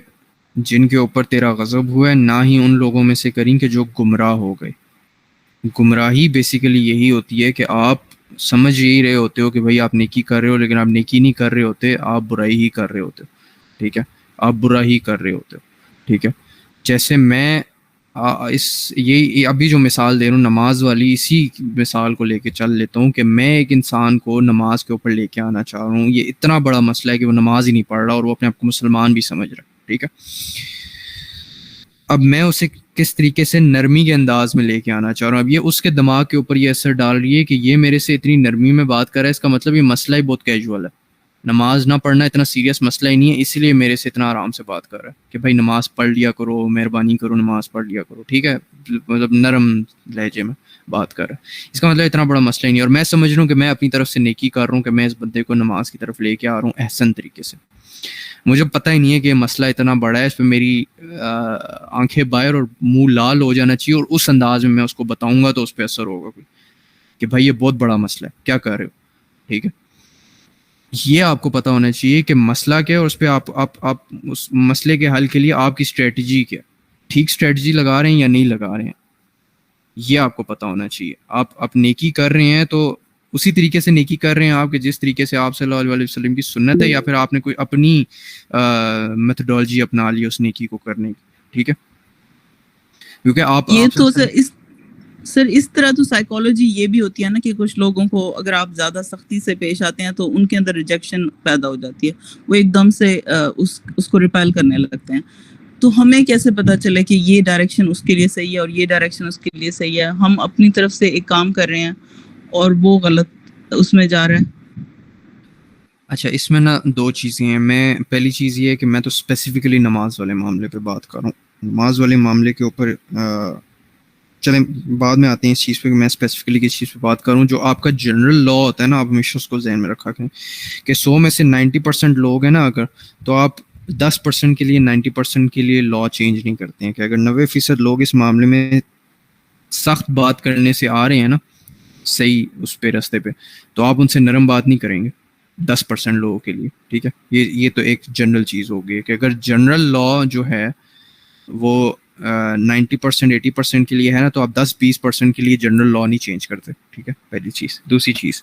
جن کے اوپر تیرا غضب ہوا ہے، نہ ہی ان لوگوں میں سے کریں کہ جو گمراہ ہو گئے. گمراہی بیسیکلی یہی ہوتی ہے کہ آپ سمجھ یہی رہے ہوتے ہو کہ بھائی آپ نیکی کر رہے ہو، لیکن آپ نیکی نہیں کر رہے ہوتے، آپ برائی ہی کر رہے ہوتے ہو، ٹھیک ہے، آپ برا ہی کر رہے ہوتے ہو، ٹھیک ہے. جیسے میں یہ ابھی جو مثال دے رہا ہوں نماز والی، اسی مثال کو لے کے چل لیتا ہوں کہ میں ایک انسان کو نماز کے اوپر لے کے آنا چاہ رہا ہوں. یہ اتنا بڑا مسئلہ ہے کہ وہ نماز ہی نہیں پڑھ رہا اور وہ اپنے آپ کو مسلمان بھی سمجھ رہا ہے، ٹھیک ہے. اب میں اسے کس طریقے سے نرمی کے انداز میں لے کے آنا چاہ رہا ہوں. اب یہ اس کے دماغ کے اوپر یہ اثر ڈال رہی ہے کہ یہ میرے سے اتنی نرمی میں بات کر رہا ہے، اس کا مطلب یہ مسئلہ ہی بہت کیجول ہے، نماز نہ پڑھنا اتنا سیریس مسئلہ ہی نہیں ہے، اسی لیے میرے سے اتنا آرام سے بات کر رہا ہے کہ بھائی نماز پڑھ لیا کرو، مہربانی کرو نماز پڑھ لیا کرو، ٹھیک ہے، مطلب نرم لہجے میں بات کر رہا ہے. اس کا مطلب اتنا بڑا مسئلہ ہی نہیں، اور میں سمجھ رہا ہوں کہ میں اپنی طرف سے نیکی کر رہا ہوں کہ میں اس بندے کو نماز کی طرف لے کے آ رہا ہوں احسن طریقے سے. مجھے پتہ ہی نہیں ہے کہ یہ مسئلہ اتنا بڑا ہے، اس پہ میری آنکھیں باہر اور منہ لال ہو جانا چاہیے، اور اس انداز میں میں اس کو بتاؤں گا تو اس پہ اثر ہوگا کوئی کہ بھائی یہ بہت بڑا مسئلہ ہے، کیا کر رہے ہو، ٹھیک ہے. یہ آپ کو پتہ ہونا چاہیے کہ مسئلہ کیا ہے اور اس پہ آپ اس مسئلے کے حل کے لیے آپ کی اسٹریٹجی کیا، ٹھیک اسٹریٹجی لگا رہے ہیں یا نہیں لگا رہے ہیں، یہ آپ کو پتہ ہونا چاہیے. آپ نیکی کر رہے ہیں تو اسی طریقے سے نیکی کر رہے ہیں آپ کہ جس طریقے سے آپ صلی اللہ علیہ وسلم کی سنت ہے، یا پھر آپ نے کوئی اپنی میتھڈالوجی اپنا لی اس نیکی کو کرنے کی، ٹھیک ہے, کیونکہ آپ یہ تو سر اس طرح تو سائیکالوجی یہ بھی ہوتی ہے نا کہ کچھ لوگوں کو اگر آپ زیادہ سختی سے پیش آتے ہیں تو ان کے اندر ریجیکشن پیدا ہو جاتی ہے, وہ ایک دم سے اس کو ریپیل کرنے لگتے ہیں. تو ہمیں کیسے پتا چلے کہ یہ ڈائریکشن اس کے لیے صحیح ہے اور یہ ڈائریکشن اس کے لیے صحیح ہے؟ ہم اپنی طرف سے ایک کام کر رہے ہیں اور وہ غلط اس میں جا رہا ہے. اچھا, اس میں نا دو چیزیں ہیں. میں پہلی چیز یہ ہے کہ میں تو اسپیسیفکلی نماز والے معاملے پہ بات کر رہا ہوں. نماز والے معاملے کے اوپر چلیں بعد میں آتے ہیں اس چیز پہ کہ میں اسپیسیفکلی کس چیز پہ بات کروں. جو آپ کا جنرل لا ہوتا ہے نا, آپ ہمیشہ اس کو ذہن میں رکھا کریں کہ 100 میں سے 90% لوگ ہیں نا, اگر تو آپ 10% کے لیے 90% کے لیے لا چینج نہیں کرتے ہیں. کہ اگر 90% لوگ اس معاملے میں سخت بات کرنے سے آ رہے ہیں نا صحیح اس پہ راستے پہ, تو آپ ان سے نرم بات نہیں کریں گے 10% لوگوں کے لیے. ٹھیک ہے, یہ تو ایک جنرل چیز ہوگی کہ اگر جنرل لا جو ہے وہ 90% 80% کے لیے ہے نا, تو آپ 10-20% کے لیے جنرل لا نہیں چینج کرتے. ٹھیک ہے, پہلی چیز. دوسری چیز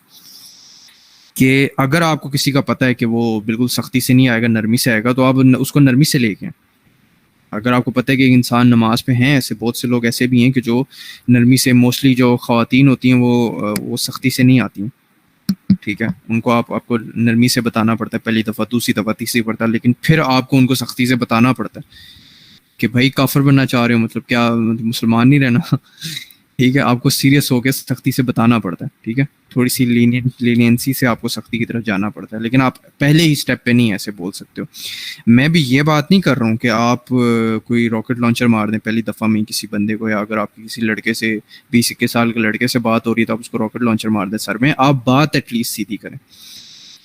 کہ اگر آپ کو کسی کا پتہ ہے کہ وہ بالکل سختی سے نہیں آئے گا, نرمی سے آئے گا, تو آپ اس کو نرمی سے لے کے. اگر آپ کو پتہ ہے کہ ایک انسان نماز پہ ہیں, ایسے بہت سے لوگ ایسے بھی ہیں کہ جو نرمی سے, موسٹلی جو خواتین ہوتی ہیں وہ سختی سے نہیں آتی ہیں. ٹھیک ہے, ان کو آپ کو نرمی سے بتانا پڑتا ہے پہلی دفعہ, دوسری دفعہ, تیسری پڑتا ہے, لیکن پھر آپ کو ان کو سختی سے بتانا پڑتا ہے کہ بھائی کافر بننا چاہ رہے ہو, مطلب کیا مسلمان نہیں رہنا. ٹھیک ہے, آپ کو سیریس ہو کے سختی سے بتانا پڑتا ہے. ٹھیک ہے, تھوڑی سی لینینسی سے آپ کو سختی کی طرف جانا پڑتا ہے, لیکن آپ پہلے ہی سٹیپ پہ نہیں ایسے بول سکتے ہو. میں بھی یہ بات نہیں کر رہا ہوں کہ آپ کوئی راکٹ لانچر مار دیں پہلی دفعہ میں کسی بندے کو, یا اگر آپ کسی لڑکے سے 20-21 سال کے لڑکے سے بات ہو رہی ہے تو آپ اس کو راکٹ لانچر مار دیں سر میں. آپ بات ایٹ لیسٹ سیدھی کریں,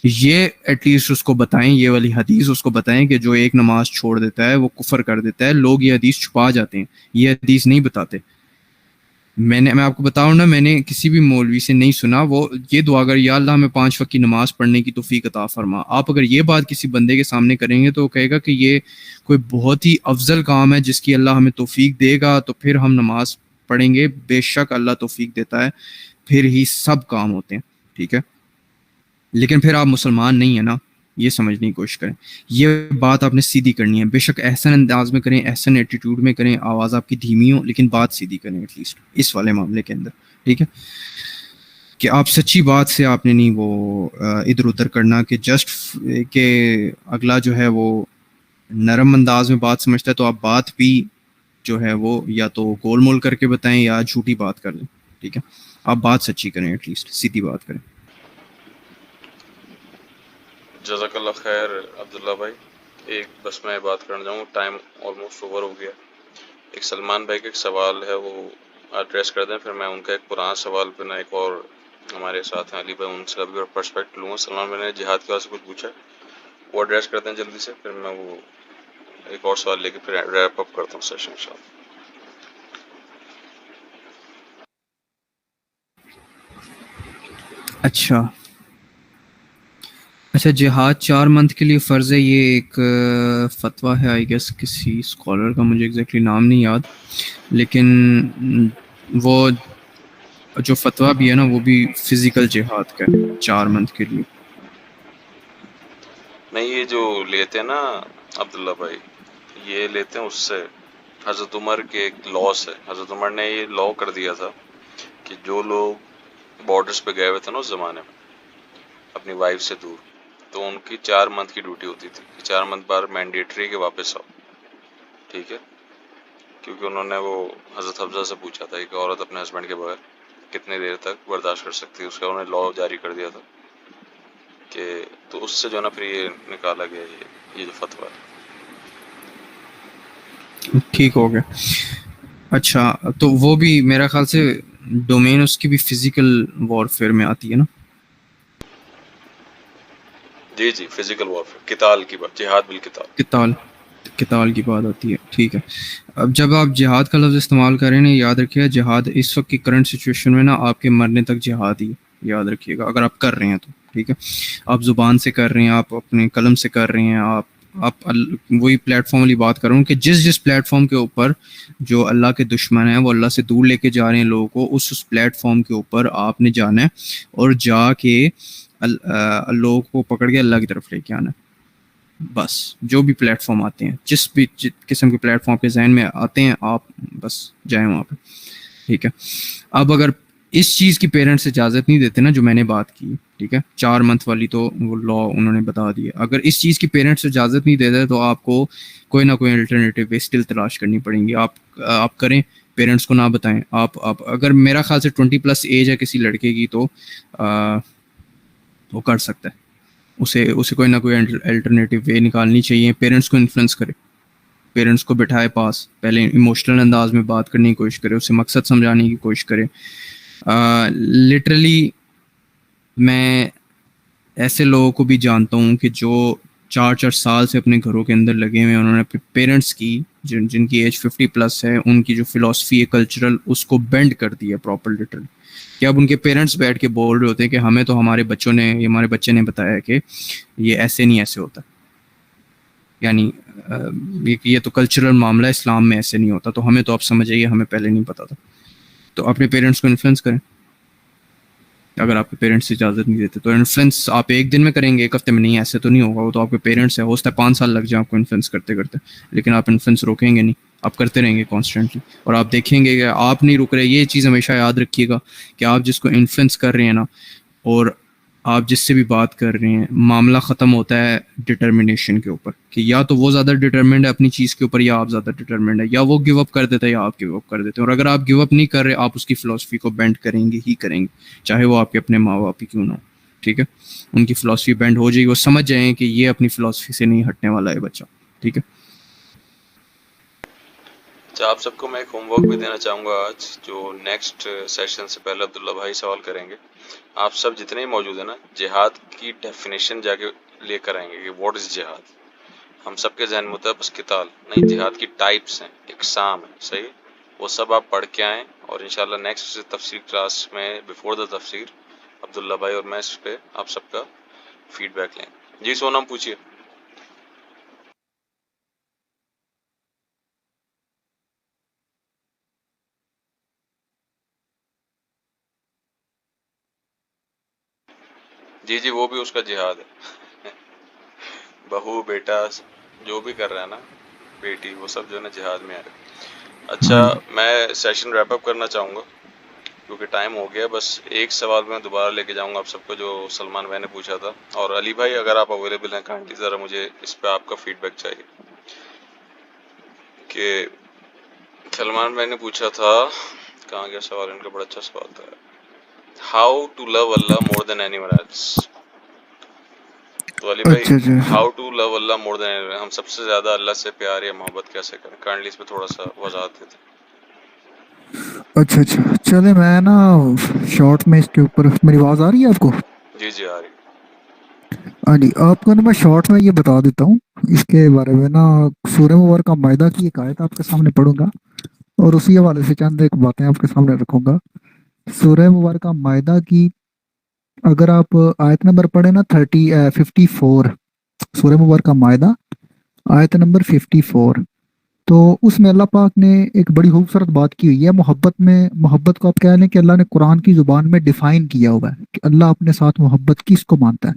یہ ایٹ لیسٹ اس کو بتائیں, یہ والی حدیث اس کو بتائیں کہ جو ایک نماز چھوڑ دیتا ہے وہ کفر کر دیتا ہے. لوگ یہ حدیث چھپا جاتے ہیں, یہ حدیث نہیں بتاتے. میں آپ کو بتاؤں نا, میں نے کسی بھی مولوی سے نہیں سنا وہ یہ دعا کر یا اللہ ہمیں 5 وقت کی نماز پڑھنے کی توفیق عطا فرما. آپ اگر یہ بات کسی بندے کے سامنے کریں گے تو وہ کہے گا کہ یہ کوئی بہت ہی افضل کام ہے جس کی اللہ ہمیں توفیق دے گا تو پھر ہم نماز پڑھیں گے. بے شک اللہ توفیق دیتا ہے, پھر ہی سب کام ہوتے ہیں. ٹھیک ہے, لیکن پھر آپ مسلمان نہیں ہیں نا, یہ سمجھنے کی کوشش کریں. یہ بات آپ نے سیدھی کرنی ہے, بے شک احسن انداز میں کریں, احسن ایٹیٹیوڈ میں کریں, آواز آپ کی دھیمی ہو, لیکن بات سیدھی کریں ایٹ لیسٹ اس والے معاملے کے اندر. ٹھیک ہے, کہ آپ سچی بات سے آپ نے نہیں وہ ادھر ادھر کرنا کہ جسٹ کہ اگلا جو ہے وہ نرم انداز میں بات سمجھتا ہے تو آپ بات بھی جو ہے وہ یا تو گول مول کر کے بتائیں یا جھوٹی بات کر لیں. ٹھیک ہے, آپ بات سچی کریں, ایٹ لیسٹ سیدھی بات کریں. جزاک اللہ خیر عبداللہ بھائی. ایک بس میں بات کرنا چاہوں گا, ٹائم آلموسٹ اوور ہو گیا. ایک سلمان بھائی کا ایک سوال ہے وہ ایڈریس کر دیں, پھر میں ان کا ایک پرانا سوال پہ نا ایک اور ہمارے ساتھ ہیں علی بھائی, ان سے بھی پرسپیکٹ لوں گا. سلمان بھائی نے جہاد کے بارے سے کچھ پوچھا, وہ ایڈریس کرتے ہیں جلدی سے, پھر میں وہ ایک اور سوال لے کے پھر ریپ اپ کرتا ہوں سیشن انشاءاللہ. اچھا, جہاد 4 منتھ کے لیے فرض ہے, یہ ایک فتویٰ ہے آئی گیس کسی اسکالر کا, مجھے ایگزیکٹلی نام نہیں یاد, لیکن وہ جو فتویٰ بھی ہے نا وہ بھی فزیکل جہاد کا ہے 4 منتھ کے لیے. نہیں, یہ جو لیتے ہیں نا عبداللہ بھائی, یہ لیتے ہیں اس سے حضرت عمر کے ایک لاء سے. حضرت عمر نے یہ لاء کر دیا تھا کہ جو لوگ بارڈرز پہ گئے ہوئے تھے نا اس زمانے میں اپنی وائف سے دور, تو ان کی 4 منتھ کی ڈیوٹی ہوتی تھی کہ 4 منتھ بعد مینڈیٹری کے واپس آؤ. ٹھیک ہے, کیونکہ انہوں نے وہ حضرت حفصہ سے پوچھا تھا کہ عورت اپنے ہسبینڈ کے بغیر کتنے دیر تک برداشت کر سکتی ہے, اس کا انہوں نے لاء جاری کر دیا تھا کہ تو اس سے جو ہے نا پھر یہ نکالا گیا یہ جو فتویٰ ہے. ٹھیک ہو گیا. اچھا, تو وہ بھی میرا خیال سے ڈومین اس کی بھی فزیکل وارفیئر میں آتی ہے نا. جی جی, فزیکل وارفیئر, قتال کی بات, جہاد بالقتال. قتال کی بات آتی ہے. ٹھیک ہے, اب جب آپ جہاد کا لفظ استعمال کریں نا, یاد رکھیے جہاد اس وقت کی کرنٹ سچویشن میں نا آپ کے مرنے تک جہاد ہی, یاد رکھیے گا اگر آپ کر رہے ہیں تو. ٹھیک ہے, آپ زبان سے کر رہے ہیں, آپ اپنے قلم سے کر رہے ہیں, آپ وہی پلیٹ فارم والی بات کر رہا ہوں کہ جس پلیٹ فارم کے اوپر جو اللہ کے دشمن ہیں وہ اللہ سے دور لے کے جا رہے ہیں لوگوں کو, اس پلیٹ فارم کے اوپر آپ نے جانا ہے اور جا کے لوگوں کو پکڑ کے اللہ کی طرف لے کے آنا ہے. بس جو بھی پلیٹ فارم آتے ہیں، جس بھی قسم کے پلیٹ فارم کے ذہن میں آتے ہیں، آپ بس جائیں وہاں پہ، ٹھیک ہے. اب اگر اس چیز کی پیرنٹس اجازت نہیں دیتے نا، جو میں نے بات کی، ٹھیک ہے، 4 منتھ والی تو وہ لا انہوں نے بتا دیا، اگر اس چیز کی پیرنٹس اجازت نہیں دیتے تو آپ کو کوئی نہ کوئی الٹرنیٹیو وے اسٹل تلاش کرنی پڑیں گی. آپ کریں، پیرنٹس کو نہ بتائیں. آپ اگر میرا خیال سے 20+ ایج ہے کسی لڑکے کی تو وہ کر سکتا ہے، اسے کوئی نہ کوئی الٹرنیٹیو وے نکالنی چاہیے. پیرنٹس کو انفلوئنس کرے، پیرنٹس کو بٹھائے پاس، پہلے ایموشنل انداز میں بات کرنے کی کوشش کرے، اسے مقصد سمجھانے کی کوشش کرے. لٹرلی میں ایسے لوگوں کو بھی جانتا ہوں کہ جو 4 سال سے اپنے گھروں کے اندر لگے ہوئے ہیں، انہوں نے اپنے پیرنٹس کی جن کی ایج 50+ ہے، ان کی جو فلاسفی ہے کلچرل، اس کو بینڈ کر دیا پراپر لٹرلی. کہ اب ان کے پیرنٹس بیٹھ کے بول رہے ہوتے ہیں کہ ہمیں تو ہمارے بچے نے بتایا کہ یہ ایسے نہیں ایسے ہوتا، یعنی یہ تو کلچرل معاملہ ہے، اسلام میں ایسے نہیں ہوتا، تو ہمیں تو آپ سمجھ آئیے ہمیں پہلے نہیں پتا تھا. تو اپنے پیرنٹس کو انفلوئنس کریں. اگر آپ کے پیرنٹس اجازت نہیں دیتے تو انفلوئنس آپ ایک دن میں کریں گے، ایک ہفتے میں نہیں، ایسے تو نہیں ہوگا. وہ تو آپ کے پیرنٹس ہیں، ہو سکتا ہے 5 سال لگ جائیں آپ کو انفلوئنس کرتے کرتے، لیکن آپ انفلوئنس روکیں گے نہیں، آپ کرتے رہیں گے کانسٹنٹلی. اور آپ دیکھیں گے کہ آپ نہیں رک رہے. یہ چیز ہمیشہ یاد رکھیے گا کہ آپ جس کو انفلوئنس کر رہے ہیں نا، اور آپ جس سے بھی بات کر رہے ہیں، معاملہ ختم ہوتا ہے ڈٹرمنیشن کے اوپر، کہ یا تو وہ زیادہ ڈٹرمنڈ ہے اپنی چیز کے اوپر، یا آپ زیادہ ڈٹرمنڈ ہے، یا وہ گیو اپ کر دیتا ہے یا آپ گیو اپ کر دیتے ہیں. اور اگر آپ گیو اپ نہیں کر رہے، آپ اس کی فلاسفی کو بینڈ کریں گے ہی کریں گے، چاہے وہ آپ کے اپنے ماں باپ ہی کیوں نہ ہو. ٹھیک ہے، ان کی فلاسفی بینڈ ہو جائے گی، وہ سمجھ جائیں کہ یہ اپنی فلاسفی سے نہیں ہٹنے والا ہے بچہ. ٹھیک ہے. اچھا، آپ سب کو میں ایک ہوم ورک بھی دینا چاہوں گا آج، جو نیکسٹ سیشن سے پہلے عبداللہ بھائی سوال کریں گے. آپ سب جتنے ہی موجود ہیں نا، جہاد کی ڈیفینیشن جا کے لے کر آئیں گے کہ واٹ از جہاد. ہم سب کے ذہن میں ہوتا ہے بس قتال نہیں، جہاد کی ٹائپس ہیں، اقسام ہیں، صحیح. وہ سب آپ پڑھ کے آئیں، اور انشاءاللہ نیکسٹ تفسیر کلاس میں بیفور دا تفسیر عبداللہ بھائی اور میں اس پہ آپ سب کا فیڈ بیک لیں. جی سونم پوچھیے. جی جی، وہ بھی اس کا جہاد ہے. بہو بیٹا جو بھی کر رہا ہے نا، بیٹی، وہ سب جو ہے نا جہاد میں آ رہے. اچھا، ہاں جی. میں سیشن ریپ اپ کرنا چاہوں گا کیونکہ ٹائم ہو گیا. بس ایک سوال میں دوبارہ لے کے جاؤں گا آپ سب کو، جو سلمان بھائی نے پوچھا تھا. اور علی بھائی اگر آپ اویلیبل ہیں کائنڈلی ذرا مجھے اس پہ آپ کا فیڈ بیک چاہیے. کہ سلمان بھائی نے پوچھا تھا، کہاں گیا سوال ان کا، بڑا اچھا سوال تھا. How to love Allah more than anyone else. تو علی بھائی، اچھا اچھا how to love Allah more than anyone, ہم سب سے زیادہ اللہ سے پیار یا محبت کیسے کریں؟ کائنڈلی اس پہ تھوڑا سا وضاحت دیتے. اچھا چلے میں نا شارٹ میں اس کے اوپر، میری آواز آ رہی ہے آپ کو؟ جی جی آ رہی. ہاں جی، آپ کو نا میں شارٹ میں یہ بتا دیتا ہوں اس کے بارے میں نا. سورہ مبارکہ مائدہ کی ایک آیت آپ کے سامنے پڑھوں گا، اور اسی حوالے سے چند ایک باتیں آپ کے سامنے رکھوں گا. سورہ مبارکہ مائدہ کی اگر آپ آیت نمبر پڑھیں نا 54، سورہ مبارکہ مائدہ آیت نمبر 54، تو اس میں اللہ پاک نے ایک بڑی خوبصورت بات کی ہوئی ہے. محبت کو آپ کہہ لیں کہ اللہ نے قرآن کی زبان میں ڈیفائن کیا ہوا ہے کہ اللہ اپنے ساتھ محبت کس کو مانتا ہے.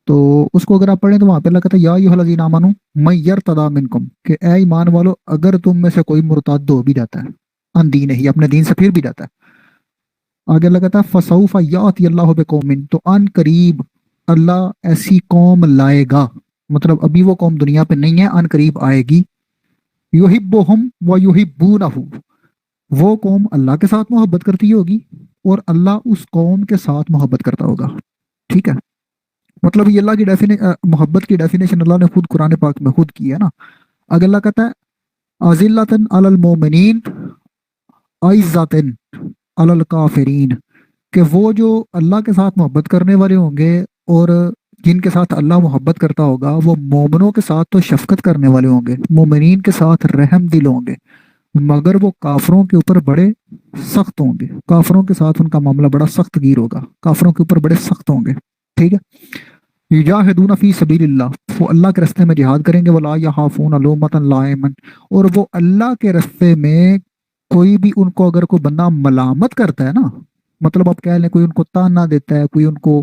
تو اس کو اگر آپ پڑھیں تو وہاں پہ اللہ کہتا ہے یا ایھا الذین آمنوا من یرتد منکم، کہ اے ایمان والو اگر تم میں سے کوئی مرتد ہو بھی جاتا ہے ان دین ہی، اپنے دین سے پھر بھی جاتا ہے. آگے اللہ کہتا ہے فسوف یاتی اللہ بقوم، تو ان قریب اللہ ایسی قوم لائے گا. مطلب ابھی وہ قوم دنیا پہ نہیں ہے، ان قریب آئے گی. یحبہم و یحبونہ، وہ قوم اللہ کے ساتھ محبت کرتی ہوگی اور اللہ اس قوم کے ساتھ محبت کرتا ہوگا. ٹھیک ہے، مطلب یہ اللہ کی محبت کی ڈیفینیشن اللہ نے خود قرآن پاک میں خود کی ہے نا. اگر اللہ کہتا ہے اذلۃ علی المؤمنین عزۃ علی الکافرین، کہ وہ جو اللہ کے ساتھ محبت کرنے والے ہوں گے اور جن کے ساتھ اللہ محبت کرتا ہوگا، وہ مومنوں کے ساتھ تو شفقت کرنے والے ہوں گے، مومنین کے ساتھ رحم دل ہوں گے، مگر وہ کافروں کے اوپر بڑے سخت ہوں گے. کافروں کے ساتھ ان کا معاملہ بڑا سخت گیر ہوگا، کافروں کے اوپر بڑے سخت ہوں گے. ٹھیک ہے. یجاہدون فی سبیل اللہ، وہ اللہ کے راستے میں جہاد کریں گے. ولا یخافون لومۃ لائم، اور وہ اللہ کے راستے میں کوئی بھی ان کو اگر کوئی بندہ ملامت کرتا ہے نا، مطلب آپ کہہ لیں کوئی ان کو تانا دیتا ہے، کوئی ان کو